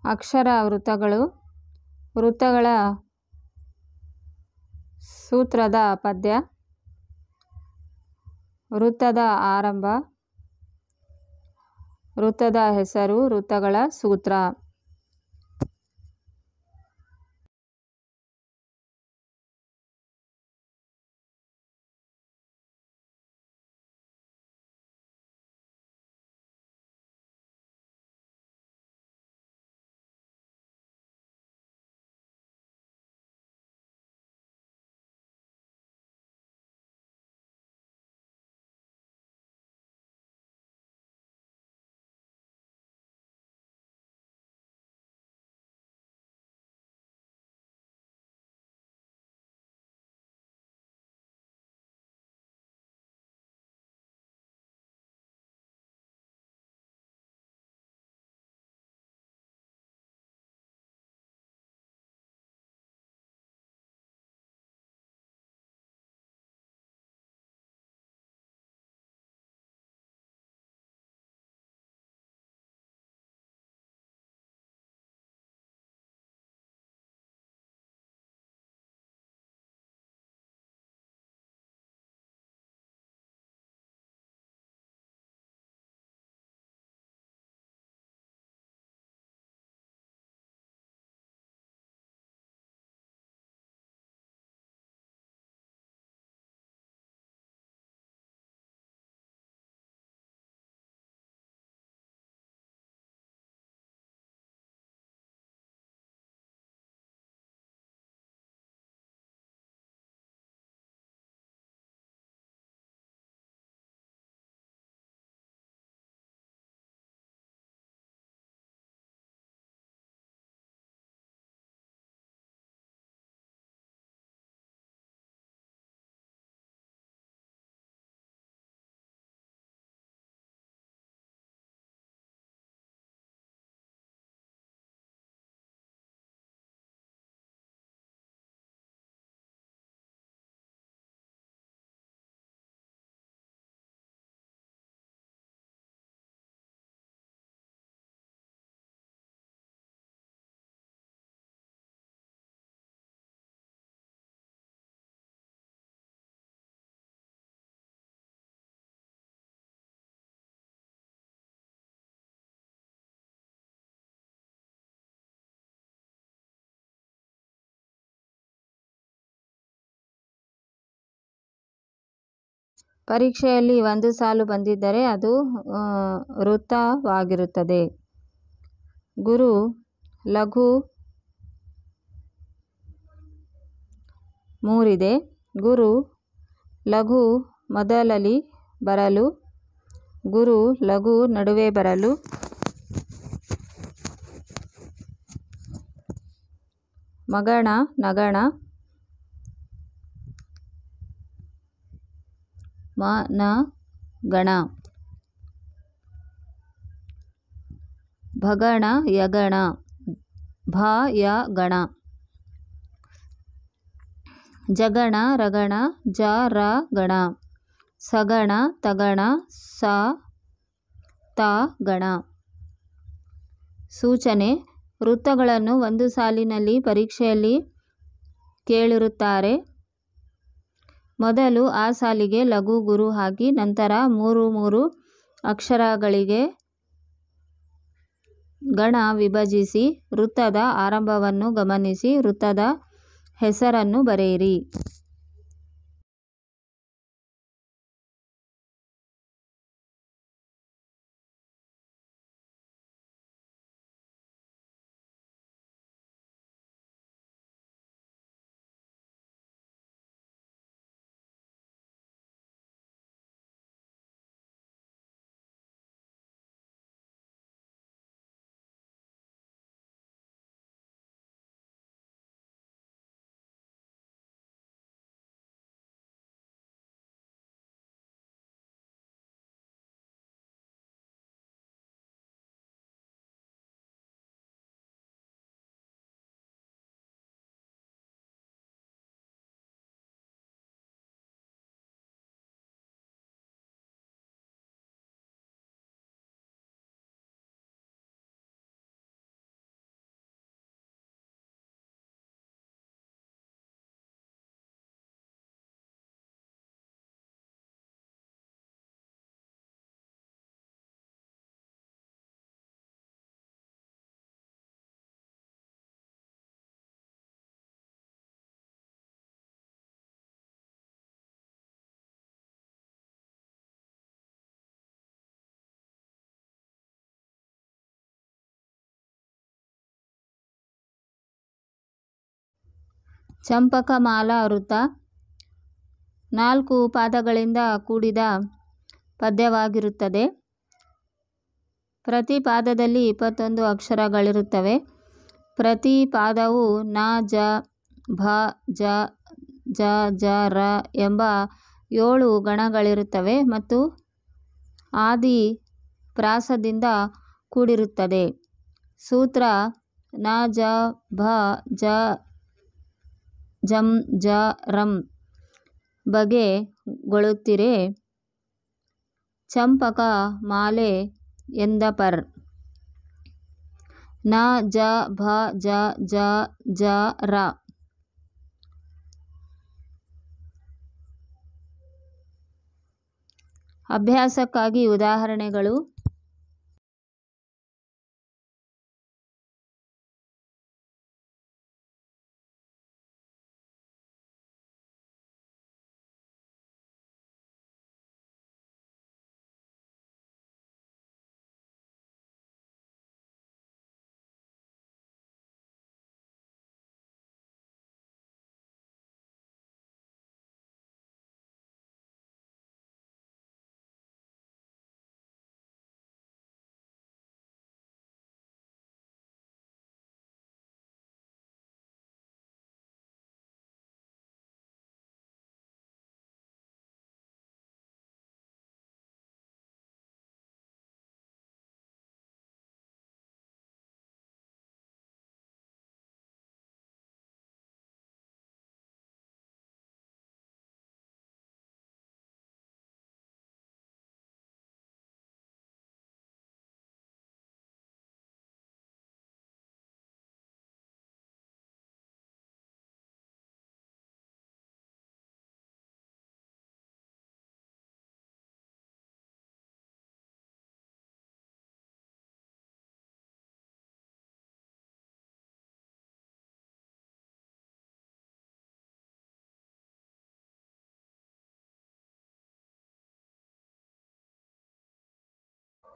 ಅಕ್ಷರ ವೃತ್ತಗಳು. ವೃತ್ತಗಳ ಸೂತ್ರದ ಪದ್ಯ. ವೃತ್ತದ ಆರಂಭ. ವೃತ್ತದ ಹೆಸರು. ವೃತ್ತಗಳ ಸೂತ್ರ. ಪರೀಕ್ಷೆಯಲ್ಲಿ ಒಂದು ಸಾಲು ಬಂದಿದ್ದರೆ ಅದು ವೃತ್ತವಾಗಿರುತ್ತದೆ. ಗುರು, ಲಘು ಮೂರಿದೆ. ಗುರು, ಲಘು ಮೊದಲಲ್ಲಿ ಬರಲು, ಗುರು, ಲಘು ನಡುವೆ ಬರಲು, ಮಗಣ, ನಗಣ, ನ ಗಣ, ಭಗಣ, ಯಗಣ, ಭ ಯ ಗಣ, ಜಗಣ, ರಗಣ, ಜ ರ ಗಣ, ಸಗಣ, ತಗಣ, ಸ ತ ಗಣ. ಸೂಚನೆ: ವೃತ್ತಗಳನ್ನು ಒಂದು ಸಾಲಿನಲ್ಲಿ ಪರೀಕ್ಷೆಯಲ್ಲಿ ಕೇಳಿರುತ್ತಾರೆ. ಮೊದಲು ಆ ಸಾಲಿಗೆ ಲಘು ಗುರು ಹಾಕಿ ನಂತರ 3 ಅಕ್ಷರಗಳಿಗೆ ಗಣ ವಿಭಜಿಸಿ ವೃತ್ತದ ಆರಂಭವನ್ನು ಗಮನಿಸಿ ವೃತ್ತದ ಹೆಸರನ್ನು ಬರೆಯಿರಿ. ಚಂಪಕಮಾಲಾ ವೃತ್ತ 4 ಪಾದಗಳಿಂದ ಕೂಡಿದ ಪದ್ಯವಾಗಿರುತ್ತದೆ. ಪ್ರತಿ ಪಾದದಲ್ಲಿ 21 ಅಕ್ಷರಗಳಿರುತ್ತವೆ. ಪ್ರತಿ ಪಾದವು ನ, ಜ, ಭ, ಜ, ಜ, ಜ, ರ ಎಂಬ 7 ಗಣಗಳಿರುತ್ತವೆ ಮತ್ತು ಆದಿ ಪ್ರಾಸದಿಂದ ಕೂಡಿರುತ್ತದೆ. ಸೂತ್ರ ನ, ಜ, ಭ, ಜ, ಜಂ, ಜ, ರಂ ಬಗೆಗೊಳ್ಳುತ್ತೀರೆ. ಚಂಪಕ ಮಾಲೆ ಎಂದಪರ್. ನ, ಜ, ಭ, ಜ, ಜ, ಜ, ರ. ಅಭ್ಯಾಸಕ್ಕಾಗಿ ಉದಾಹರಣೆಗಳು.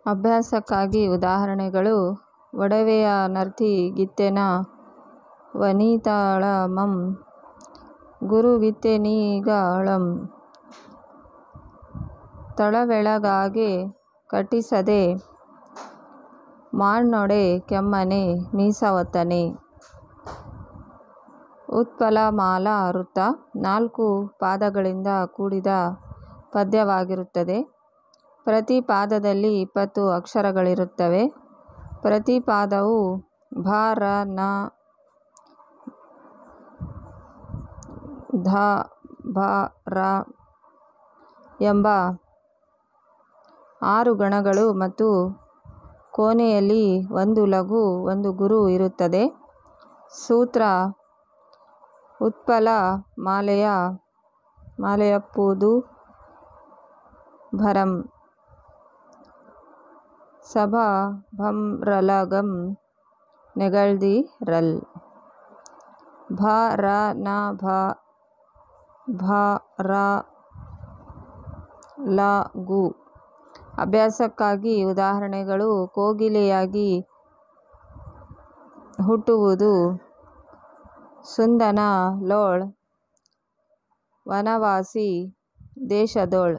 ಅಭ್ಯಾಸಕ್ಕಾಗಿ ಉದಾಹರಣೆಗಳು. ಒಡವೆಯ ನರ್ತಿ ಗಿತ್ತೆನ ವನಿತಾಳಮಂ ಗುರುವಿತ್ತೆನೀಗಳಂ ತಳವೆಳಗಾಗೆ ಕಟ್ಟಿಸದೆ ಮಾಡ್ನೊಡೆ ಕೆಮ್ಮನೆ ಮೀಸವತ್ತನೆ. ಉತ್ಪಲಮಾಲಾ ವೃತ್ತ 4 ಪಾದಗಳಿಂದ ಕೂಡಿದ ಪದ್ಯವಾಗಿರುತ್ತದೆ. ಪ್ರತಿ ಪಾದದಲ್ಲಿ 20 ಅಕ್ಷರಗಳಿರುತ್ತವೆ. ಪ್ರತಿ ಪಾದವು ಭ, ರ, ನ, ಧ, ಭ, ರ ಎಂಬ 6 ಗಣಗಳು ಮತ್ತು ಕೊನೆಯಲ್ಲಿ 1 ಲಘು 1 ಗುರು ಇರುತ್ತದೆ. ಸೂತ್ರ ಉತ್ಪಲ ಮಾಲೆಯಪ್ಪುದು ಭರಂ ಸಭಾಭಂರಲಗಂ ನೆಗಳ್ದಿ ರಲ್. ಭ, ರ, ನ, ಭ, ರ, ಲ, ಗು. ಅಭ್ಯಾಸಕ್ಕಾಗಿ ಉದಾಹರಣೆಗಳು. ಕೋಗಿಲೆಯಾಗಿ ಹುಟ್ಟುವುದು ಸುಂದನ ಲೋಳ್ ವನವಾಸಿ ದೇಶದೋಳ್.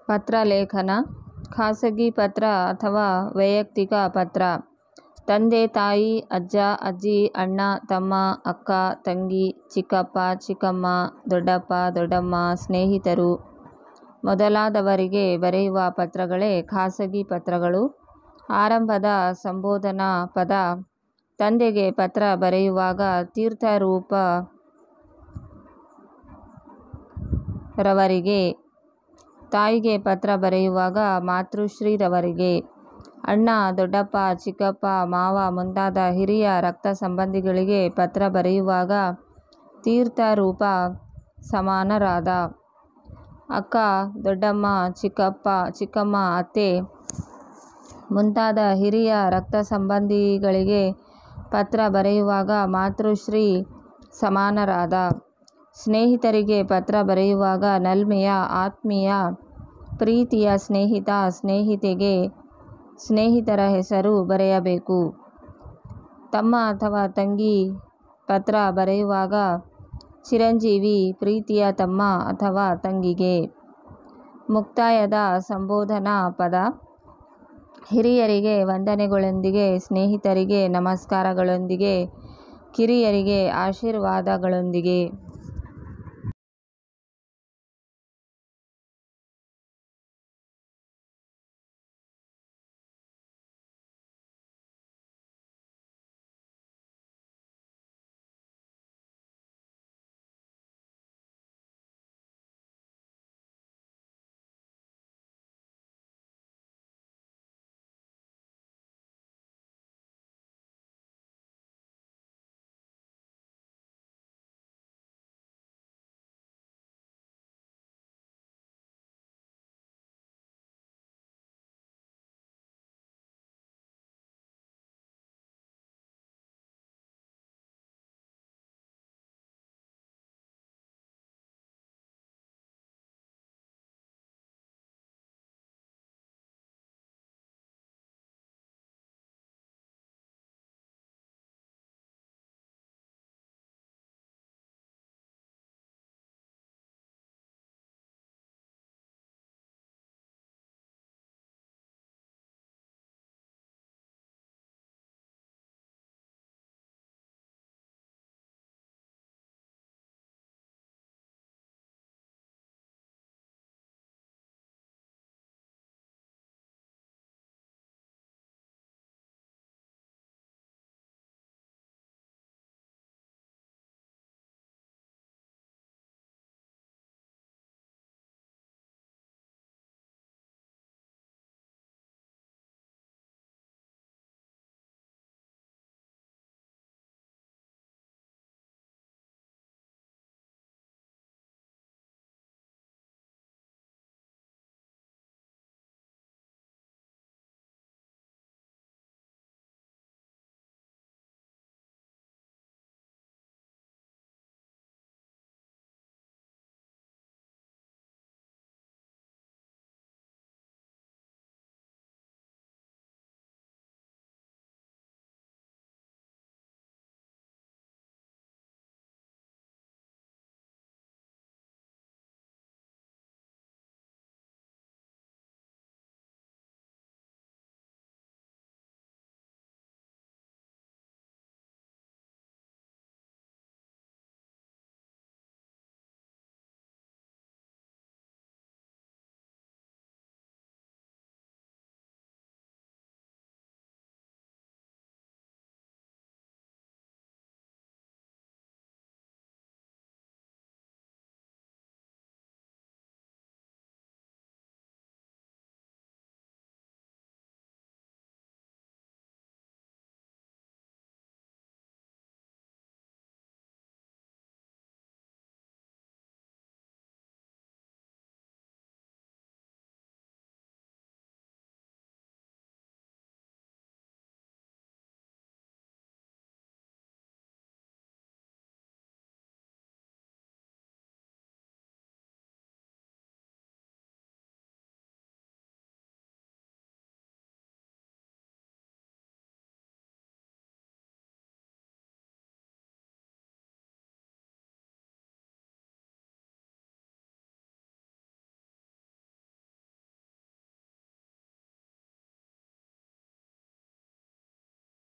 ಪತ್ರ ಲೇಖನ, ಖಾಸಗಿ ಪತ್ರ ಅಥವಾ ವೈಯಕ್ತಿಕ ಪತ್ರ. ತಂದೆ ತಾಯಿ, ಅಜ್ಜ ಅಜ್ಜಿ, ಅಣ್ಣ ತಮ್ಮ, ಅಕ್ಕ ತಂಗಿ, ಚಿಕ್ಕಪ್ಪ ಚಿಕ್ಕಮ್ಮ, ದೊಡ್ಡಪ್ಪ ದೊಡ್ಡಮ್ಮ, ಸ್ನೇಹಿತರು ಮೊದಲಾದವರಿಗೆ ಬರೆಯುವ ಪತ್ರಗಳೇ ಖಾಸಗಿ ಪತ್ರಗಳು. ಆರಂಭದ ಸಂಬೋಧನಾ ಪದ. ತಂದೆಗೆ ಪತ್ರ ಬರೆಯುವಾಗ ತೀರ್ಥರೂಪ ರವರಿಗೆ, ತಾಯಿಗೆ ಪತ್ರ ಬರೆಯುವಾಗ ಮಾತೃಶ್ರೀ ರವರಿಗೆ, ಅಣ್ಣ ದೊಡ್ಡಪ್ಪ ಚಿಕ್ಕಪ್ಪ ಮಾವ ಮುಂತಾದ ಹಿರಿಯ ರಕ್ತ ಸಂಬಂಧಿಗಳಿಗೆ ಪತ್ರ ಬರೆಯುವಾಗ ತೀರ್ಥರೂಪ ಸಮಾನರಾದ ಅಕ್ಕ ದೊಡ್ಡಮ್ಮ ಚಿಕ್ಕಪ್ಪ ಚಿಕ್ಕಮ್ಮ ಅತ್ತೆ ಮುಂತಾದ ಹಿರಿಯ ರಕ್ತ ಸಂಬಂಧಿಗಳಿಗೆ ಪತ್ರ ಬರೆಯುವಾಗ ಮಾತೃಶ್ರೀ ಸಮಾನರಾದ ಸ್ನೇಹಿತರಿಗೆ ಪತ್ರ ಬರೆಯುವಾಗ ನಲ್ಮೆಯ ಆತ್ಮೀಯ ಪ್ರೀತಿಯ ಸ್ನೇಹಿತ ಸ್ನೇಹಿತೆಗೆ ಸ್ನೇಹಿತರ ಹೆಸರು ಬರೆಯಬೇಕು. ತಮ್ಮ ಅಥವಾ ತಂಗಿ ಪತ್ರ ಬರೆಯುವಾಗ ಚಿರಂಜೀವಿ ಪ್ರೀತಿಯ ತಮ್ಮ ಅಥವಾ ತಂಗಿಗೆ. ಮುಕ್ತಾಯದ ಸಂಬೋಧನಾ ಪದ. ಹಿರಿಯರಿಗೆ ವಂದನೆಗಳೊಂದಿಗೆ, ಸ್ನೇಹಿತರಿಗೆ ನಮಸ್ಕಾರಗಳೊಂದಿಗೆ, ಕಿರಿಯರಿಗೆ ಆಶೀರ್ವಾದಗಳೊಂದಿಗೆ.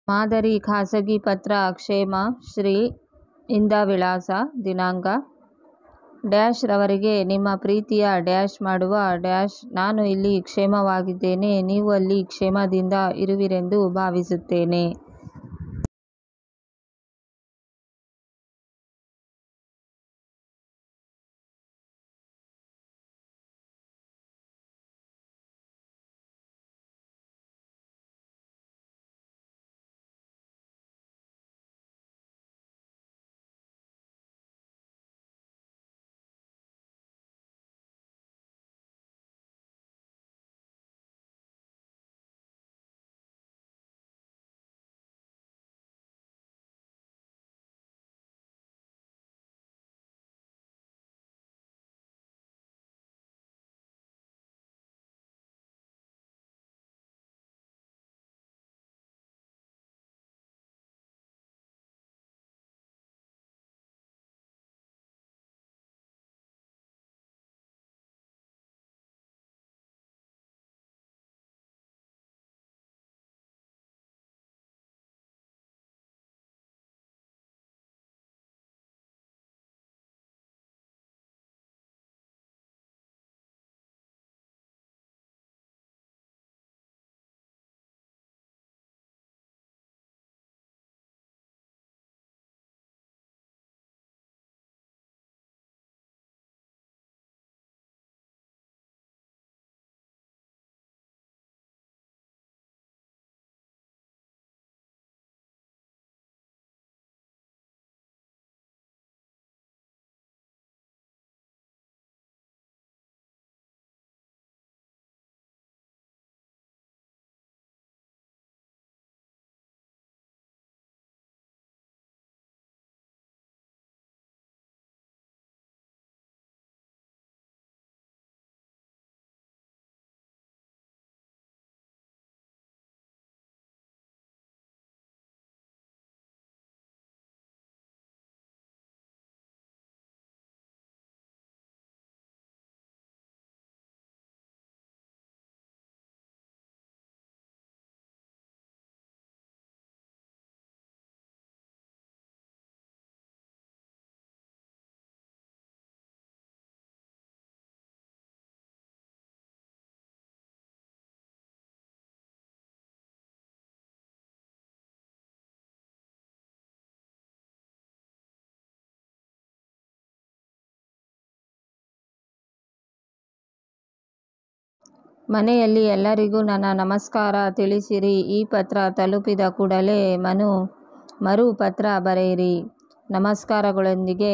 ಮಾದರಿ ಖಾಸಗಿ ಪತ್ರ ಕ್ಷೇಮ ಶ್ರೀ ಇಂದ ವಿಳಾಸ ದಿನಾಂಕ ಡ್ಯಾಶ್ ರವರಿಗೆ ನಿಮ್ಮ ಪ್ರೀತಿಯ ಡ್ಯಾಶ್ ಮಾಡುವ ಡ್ಯಾಶ್ ನಾನು ಇಲ್ಲಿ ಕ್ಷೇಮವಾಗಿದ್ದೇನೆ, ನೀವು ಅಲ್ಲಿ ಕ್ಷೇಮದಿಂದ ಇರುವಿರೆಂದು ಭಾವಿಸುತ್ತೇನೆ. ಮನೆಯಲ್ಲಿ ಎಲ್ಲರಿಗೂ ನನ್ನ ನಮಸ್ಕಾರ ತಿಳಿಸಿರಿ. ಈ ಪತ್ರ ತಲುಪಿದ ಕೂಡಲೇ ಮರು ಪತ್ರ ಬರೆಯಿರಿ. ನಮಸ್ಕಾರಗಳೊಂದಿಗೆ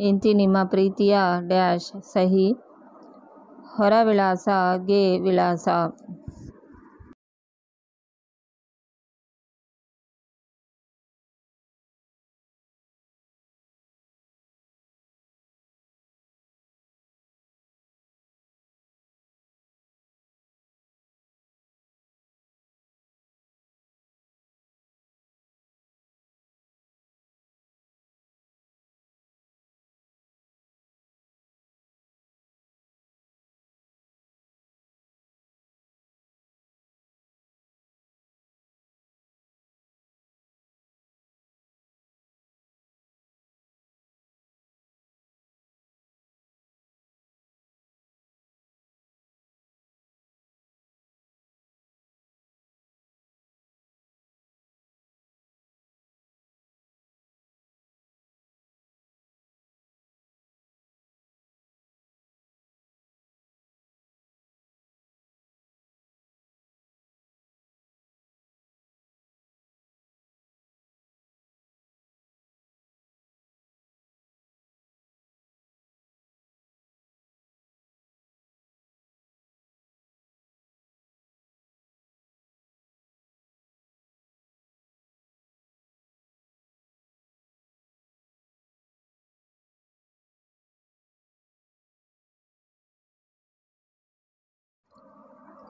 ಇಂತಿ ನಿಮ್ಮ ಪ್ರೀತಿಯ ಡ್ಯಾಶ್ ಸಹಿ ಹೊರ ವಿಳಾಸ ಗೆ ವಿಳಾಸ.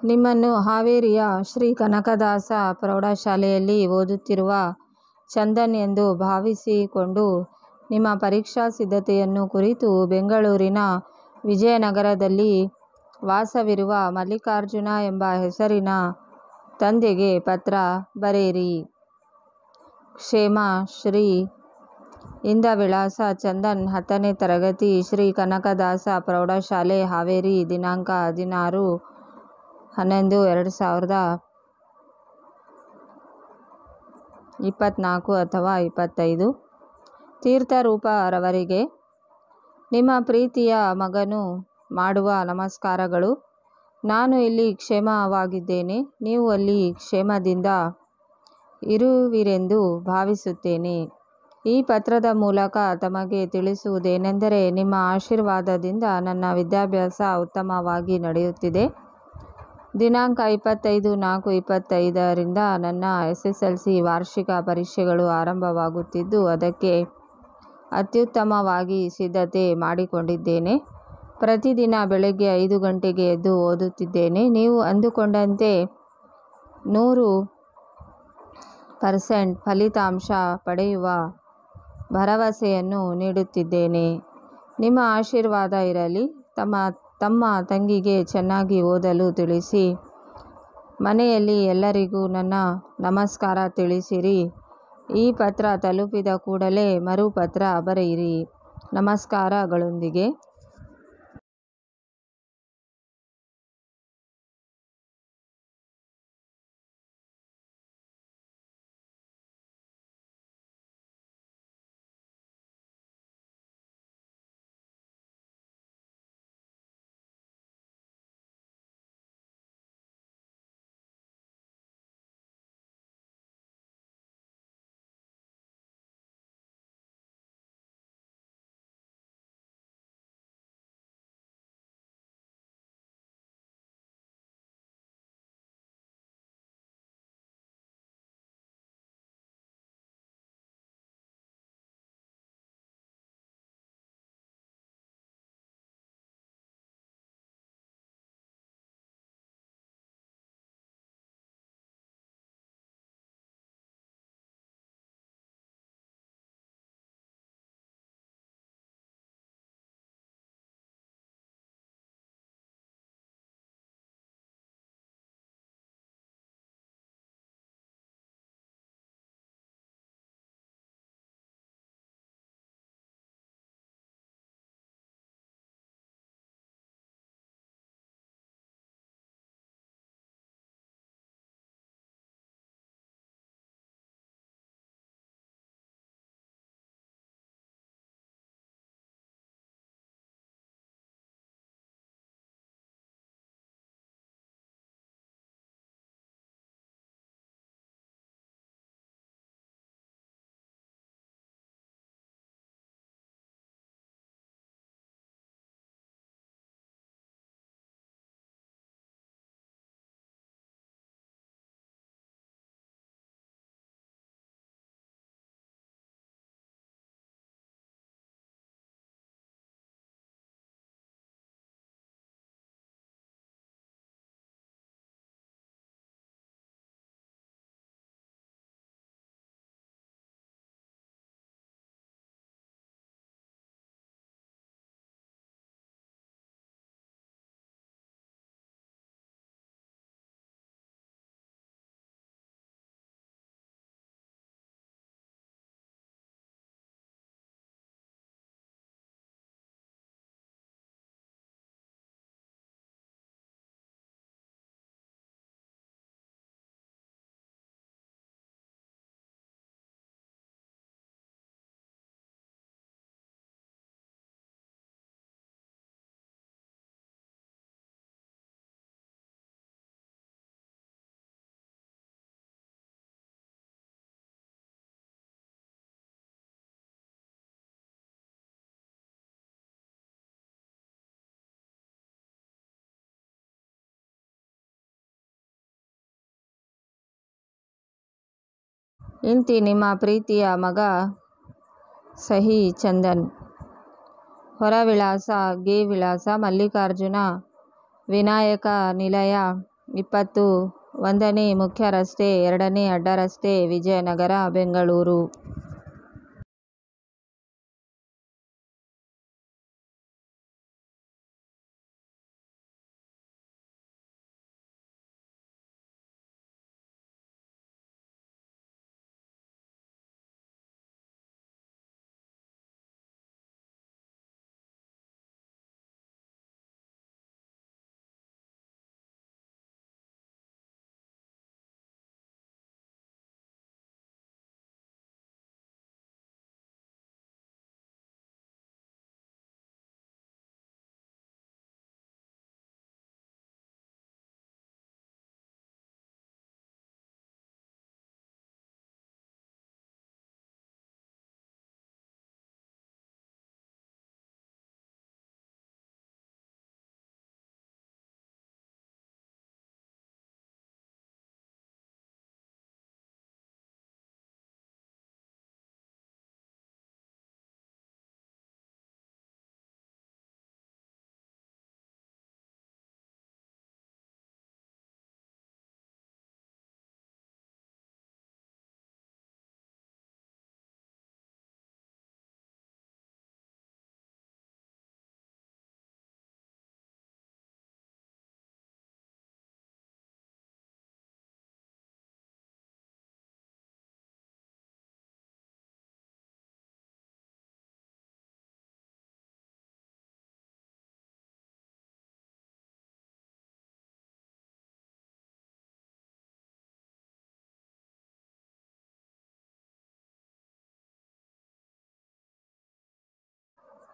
ನಿಮ್ಮನ್ನು ಹಾವೇರಿಯ ಶ್ರೀ ಕನಕದಾಸ ಪ್ರೌಢಶಾಲೆಯಲ್ಲಿ ಓದುತ್ತಿರುವ ಚಂದನ್ ಎಂದು ಭಾವಿಸಿಕೊಂಡು ನಿಮ್ಮ ಪರೀಕ್ಷಾ ಸಿದ್ಧತೆಯನ್ನು ಕುರಿತು ಬೆಂಗಳೂರಿನ ವಿಜಯನಗರದಲ್ಲಿ ವಾಸವಿರುವ ಮಲ್ಲಿಕಾರ್ಜುನ ಎಂಬ ಹೆಸರಿನ ತಂದೆಗೆ ಪತ್ರ ಬರೆಯಿರಿ. ಕ್ಷೇಮ ಶ್ರೀ ಇಂದ ವಿಳಾಸ ಚಂದನ್ 10ನೇ ತರಗತಿ ಶ್ರೀ ಕನಕದಾಸ ಪ್ರೌಢಶಾಲೆ ಹಾವೇರಿ ದಿನಾಂಕ 16/11/2024 ಅಥವಾ 25 ತೀರ್ಥರೂಪರವರಿಗೆ ನಿಮ್ಮ ಪ್ರೀತಿಯ ಮಗನು ಮಾಡುವ ನಮಸ್ಕಾರಗಳು. ನಾನು ಇಲ್ಲಿ ಕ್ಷೇಮವಾಗಿದ್ದೇನೆ, ನೀವು ಅಲ್ಲಿ ಕ್ಷೇಮದಿಂದ ಇರುವಿರೆಂದು ಭಾವಿಸುತ್ತೇನೆ. ಈ ಪತ್ರದ ಮೂಲಕ ತಮಗೆ ತಿಳಿಸುವುದೇನೆಂದರೆ, ನಿಮ್ಮ ಆಶೀರ್ವಾದದಿಂದ ನನ್ನ ವಿದ್ಯಾಭ್ಯಾಸ ಉತ್ತಮವಾಗಿ ನಡೆಯುತ್ತಿದೆ. ದಿನಾಂಕ 25/4/25ರಿಂದ ನನ್ನ SSLC ವಾರ್ಷಿಕ ಪರೀಕ್ಷೆಗಳು ಆರಂಭವಾಗುತ್ತಿದ್ದು, ಅದಕ್ಕೆ ಅತ್ಯುತ್ತಮವಾಗಿ ಸಿದ್ಧತೆ ಮಾಡಿಕೊಂಡಿದ್ದೇನೆ. ಪ್ರತಿದಿನ ಬೆಳಗ್ಗೆ 5 ಗಂಟೆಗೆ ಎದ್ದು ಓದುತ್ತಿದ್ದೇನೆ. ನೀವು ಅಂದುಕೊಂಡಂತೆ 100% ಫಲಿತಾಂಶ ಪಡೆಯುವ ಭರವಸೆಯನ್ನು ನೀಡುತ್ತಿದ್ದೇನೆ. ನಿಮ್ಮ ಆಶೀರ್ವಾದ ಇರಲಿ. ತಮ್ಮ ತಂಗಿಗೆ ಚೆನ್ನಾಗಿ ಓದಲು ತಿಳಿಸಿ. ಮನೆಯಲ್ಲಿ ಎಲ್ಲರಿಗೂ ನನ್ನ ನಮಸ್ಕಾರ ತಿಳಿಸಿರಿ. ಈ ಪತ್ರ ತಲುಪಿದ ಕೂಡಲೇ ಮರುಪತ್ರ ಬರೆಯಿರಿ. ನಮಸ್ಕಾರಗಳೊಂದಿಗೆ. ಇಂತಿ ನಿಮ್ಮ ಪ್ರೀತಿಯ ಮಗ ಸಹಿ ಚಂದನ್. ಹೊರ ವಿಳಾಸ ಗೆ ವಿಳಾಸ ಮಲ್ಲಿಕಾರ್ಜುನ ವಿನಾಯಕ ನಿಲಯ 20, 1ನೇ ಮುಖ್ಯ ರಸ್ತೆ, 2ನೇ ಅಡ್ಡ ರಸ್ತೆ, ವಿಜಯನಗರ, ಬೆಂಗಳೂರು.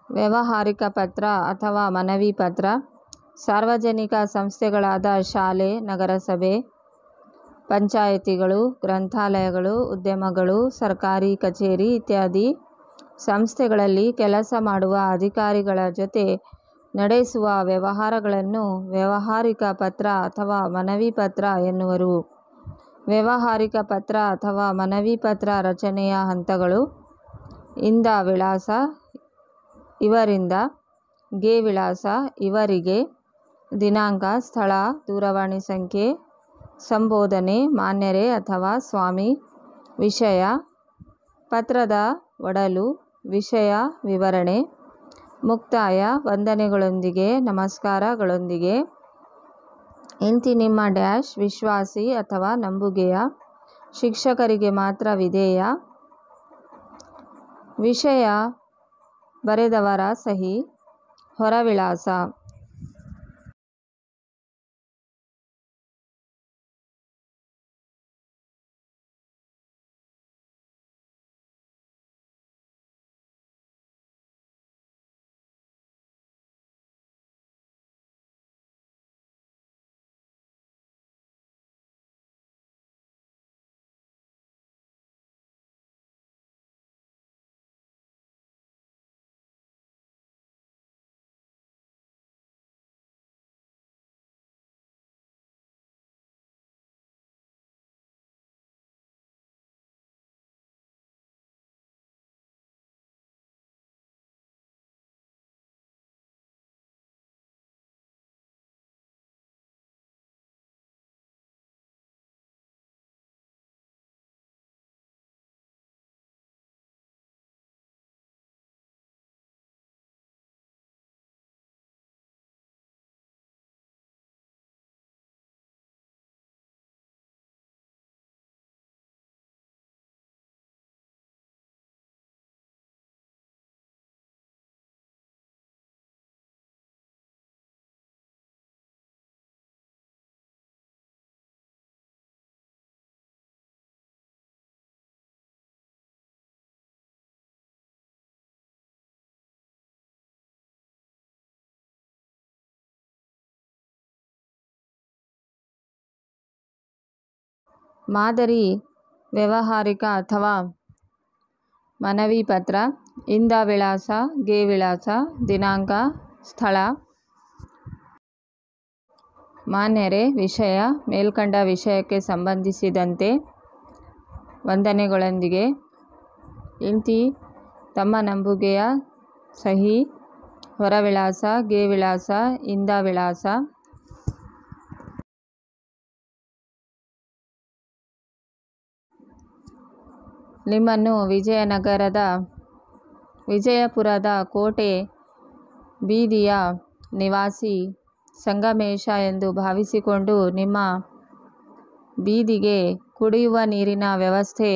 ವ್ಯಾವಹಾರಿಕ ಪತ್ರ ಅಥವಾ ಮನವಿ ಪತ್ರ ಸಾರ್ವಜನಿಕ ಸಂಸ್ಥೆಗಳಾದ ಶಾಲೆ, ನಗರಸಭೆ, ಪಂಚಾಯಿತಿಗಳು, ಗ್ರಂಥಾಲಯಗಳು, ಉದ್ಯಮಗಳು, ಸರ್ಕಾರಿ ಕಚೇರಿ ಇತ್ಯಾದಿ ಸಂಸ್ಥೆಗಳಲ್ಲಿ ಕೆಲಸ ಮಾಡುವ ಅಧಿಕಾರಿಗಳ ಜೊತೆ ನಡೆಸುವ ವ್ಯವಹಾರಗಳನ್ನು ವ್ಯಾವಹಾರಿಕ ಪತ್ರ ಅಥವಾ ಮನವಿ ಪತ್ರ ಎನ್ನುವರು. ವ್ಯಾವಹಾರಿಕ ಪತ್ರ ಅಥವಾ ಮನವಿ ಪತ್ರ ರಚನೆಯ ಹಂತಗಳು: ಇಂದ ವಿಳಾಸ, ಇವರಿಂದ, ಗೆ ವಿಳಾಸ, ಇವರಿಗೆ, ದಿನಾಂಕ, ಸ್ಥಳ, ದೂರವಾಣಿ ಸಂಖ್ಯೆ, ಸಂಬೋಧನೆ, ಮಾನ್ಯರೇ ಅಥವಾ ಸ್ವಾಮಿ, ವಿಷಯ, ಪತ್ರದ ಒಡಲು, ವಿಷಯ ವಿವರಣೆ, ಮುಕ್ತಾಯ, ವಂದನೆಗಳೊಂದಿಗೆ, ನಮಸ್ಕಾರಗಳೊಂದಿಗೆ, ಇಂತಿ ನಿಮ್ಮ ಡ್ಯಾಶ್ ವಿಶ್ವಾಸಿ ಅಥವಾ ನಂಬುಗೆಯ, ಶಿಕ್ಷಕರಿಗೆ ಮಾತ್ರ ವಿಧೇಯ, ವಿಷಯ ಬರೆದವರ ಸಹಿ, ಹೊರವಿಳಾಸ. ಮಾದರಿ ವ್ಯಾವಹಾರಿಕ ಅಥವಾ ಮನವಿ ಪತ್ರ: ಇಂದ ವಿಳಾಸ, ಗೆ ವಿಳಾಸ, ದಿನಾಂಕ, ಸ್ಥಳ, ಮಾನ್ಯರೇ, ವಿಷಯ, ಮೇಲ್ಕಂಡ ವಿಷಯಕ್ಕೆ ಸಂಬಂಧಿಸಿದಂತೆ ವಂದನೆಗಳೊಂದಿಗೆ, ಇಂತಿ ತಮ್ಮ ನಂಬುಗೆಯ ಸಹಿ, ಹೊರವಿಳಾಸ, ಗೆ ವಿಳಾಸ, ಇಂದ ವಿಳಾಸ. ನಿಮ್ಮನ್ನು ವಿಜಯಪುರದ ಕೋಟೆ ಬೀದಿಯ ನಿವಾಸಿ ಸಂಗಮೇಶ ಎಂದು ಭಾವಿಸಿಕೊಂಡು ನಿಮ್ಮ ಬೀದಿಗೆ ಕುಡಿಯುವ ನೀರಿನ ವ್ಯವಸ್ಥೆ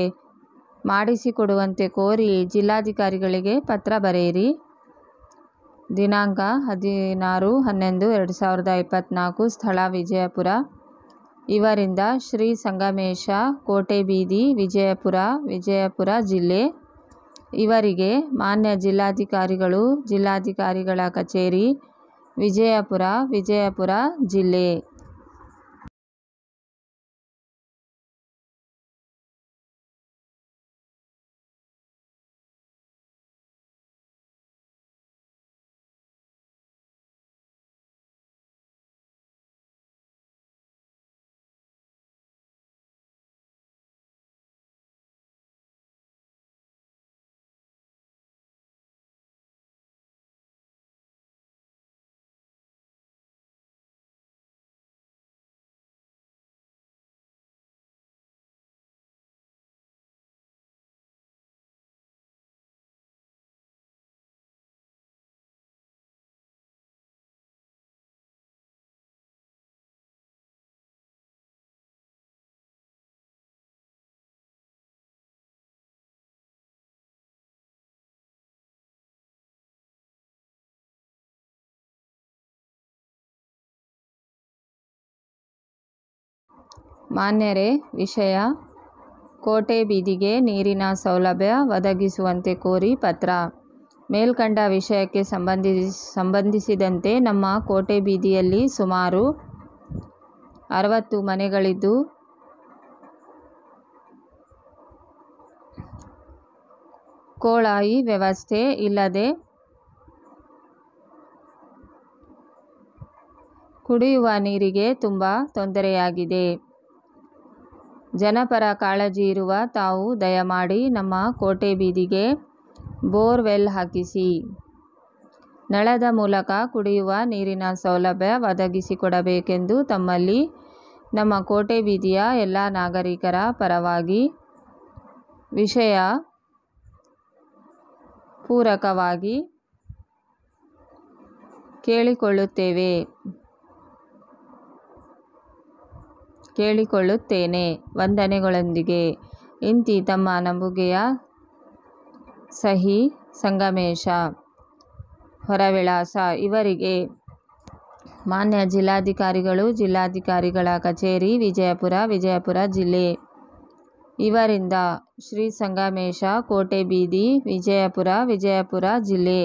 ಮಾಡಿಸಿಕೊಡುವಂತೆ ಕೋರಿ ಜಿಲ್ಲಾಧಿಕಾರಿಗಳಿಗೆ ಪತ್ರ ಬರೆಯಿರಿ. ದಿನಾಂಕ 16/11/2024, ಸ್ಥಳ ವಿಜಯಪುರ. ಇವರಿಂದ ಶ್ರೀ ಸಂಗಮೇಶ, ಕೋಟೆ ಬೀದಿ, ವಿಜಯಪುರ, ವಿಜಯಪುರ ಜಿಲ್ಲೆ. ಇವರಿಗೆ ಮಾನ್ಯ ಜಿಲ್ಲಾಧಿಕಾರಿಗಳು, ಜಿಲ್ಲಾಧಿಕಾರಿಗಳ ಕಚೇರಿ, ವಿಜಯಪುರ, ವಿಜಯಪುರ ಜಿಲ್ಲೆ. ಮಾನ್ಯರೇ, ವಿಷಯ: ಕೋಟೆ ಬೀದಿಗೆ ನೀರಿನ ಸೌಲಭ್ಯ ಒದಗಿಸುವಂತೆ ಕೋರಿ ಪತ್ರ. ಮೇಲ್ಕಂಡ ವಿಷಯಕ್ಕೆ ಸಂಬಂಧಿಸಿದಂತೆ ನಮ್ಮ ಕೋಟೆ ಬೀದಿಯಲ್ಲಿ ಸುಮಾರು 60 ಮನೆಗಳಿದ್ದು ಕೊಳಾಯಿ ವ್ಯವಸ್ಥೆ ಇಲ್ಲದೆ ಕುಡಿಯುವ ನೀರಿಗೆ ತುಂಬ ತೊಂದರೆಯಾಗಿದೆ. ಜನಪರ ಕಾಳಜಿ ಇರುವ ತಾವು ದಯಮಾಡಿ ನಮ್ಮ ಕೋಟೆ ಬೀದಿಗೆ ಬೋರ್ವೆಲ್ ಹಾಕಿಸಿ ನಳದ ಮೂಲಕ ಕುಡಿಯುವ ನೀರಿನ ಸೌಲಭ್ಯ ಒದಗಿಸಿಕೊಡಬೇಕೆಂದು ತಮ್ಮಲ್ಲಿ ನಮ್ಮ ಕೋಟೆ ಬೀದಿಯ ಎಲ್ಲ ನಾಗರಿಕರ ಪರವಾಗಿ ವಿಷಯ ಪೂರಕವಾಗಿ ಕೇಳಿಕೊಳ್ಳುತ್ತೇನೆ. ವಂದನೆಗಳೊಂದಿಗೆ ಇಂತಿ ತಮ್ಮ ನಂಬುಗೆಯ ಸಹಿ ಸಂಗಮೇಶ ಹೊರವಿಳಾಸ. ಇವರಿಗೆ ಮಾನ್ಯ ಜಿಲ್ಲಾಧಿಕಾರಿಗಳು, ಜಿಲ್ಲಾಧಿಕಾರಿಗಳ ಕಚೇರಿ, ವಿಜಯಪುರ ಜಿಲ್ಲೆ. ಇವರಿಂದ ಶ್ರೀ ಸಂಗಮೇಶ, ಕೋಟೆ ಬೀದಿ, ವಿಜಯಪುರ ಜಿಲ್ಲೆ.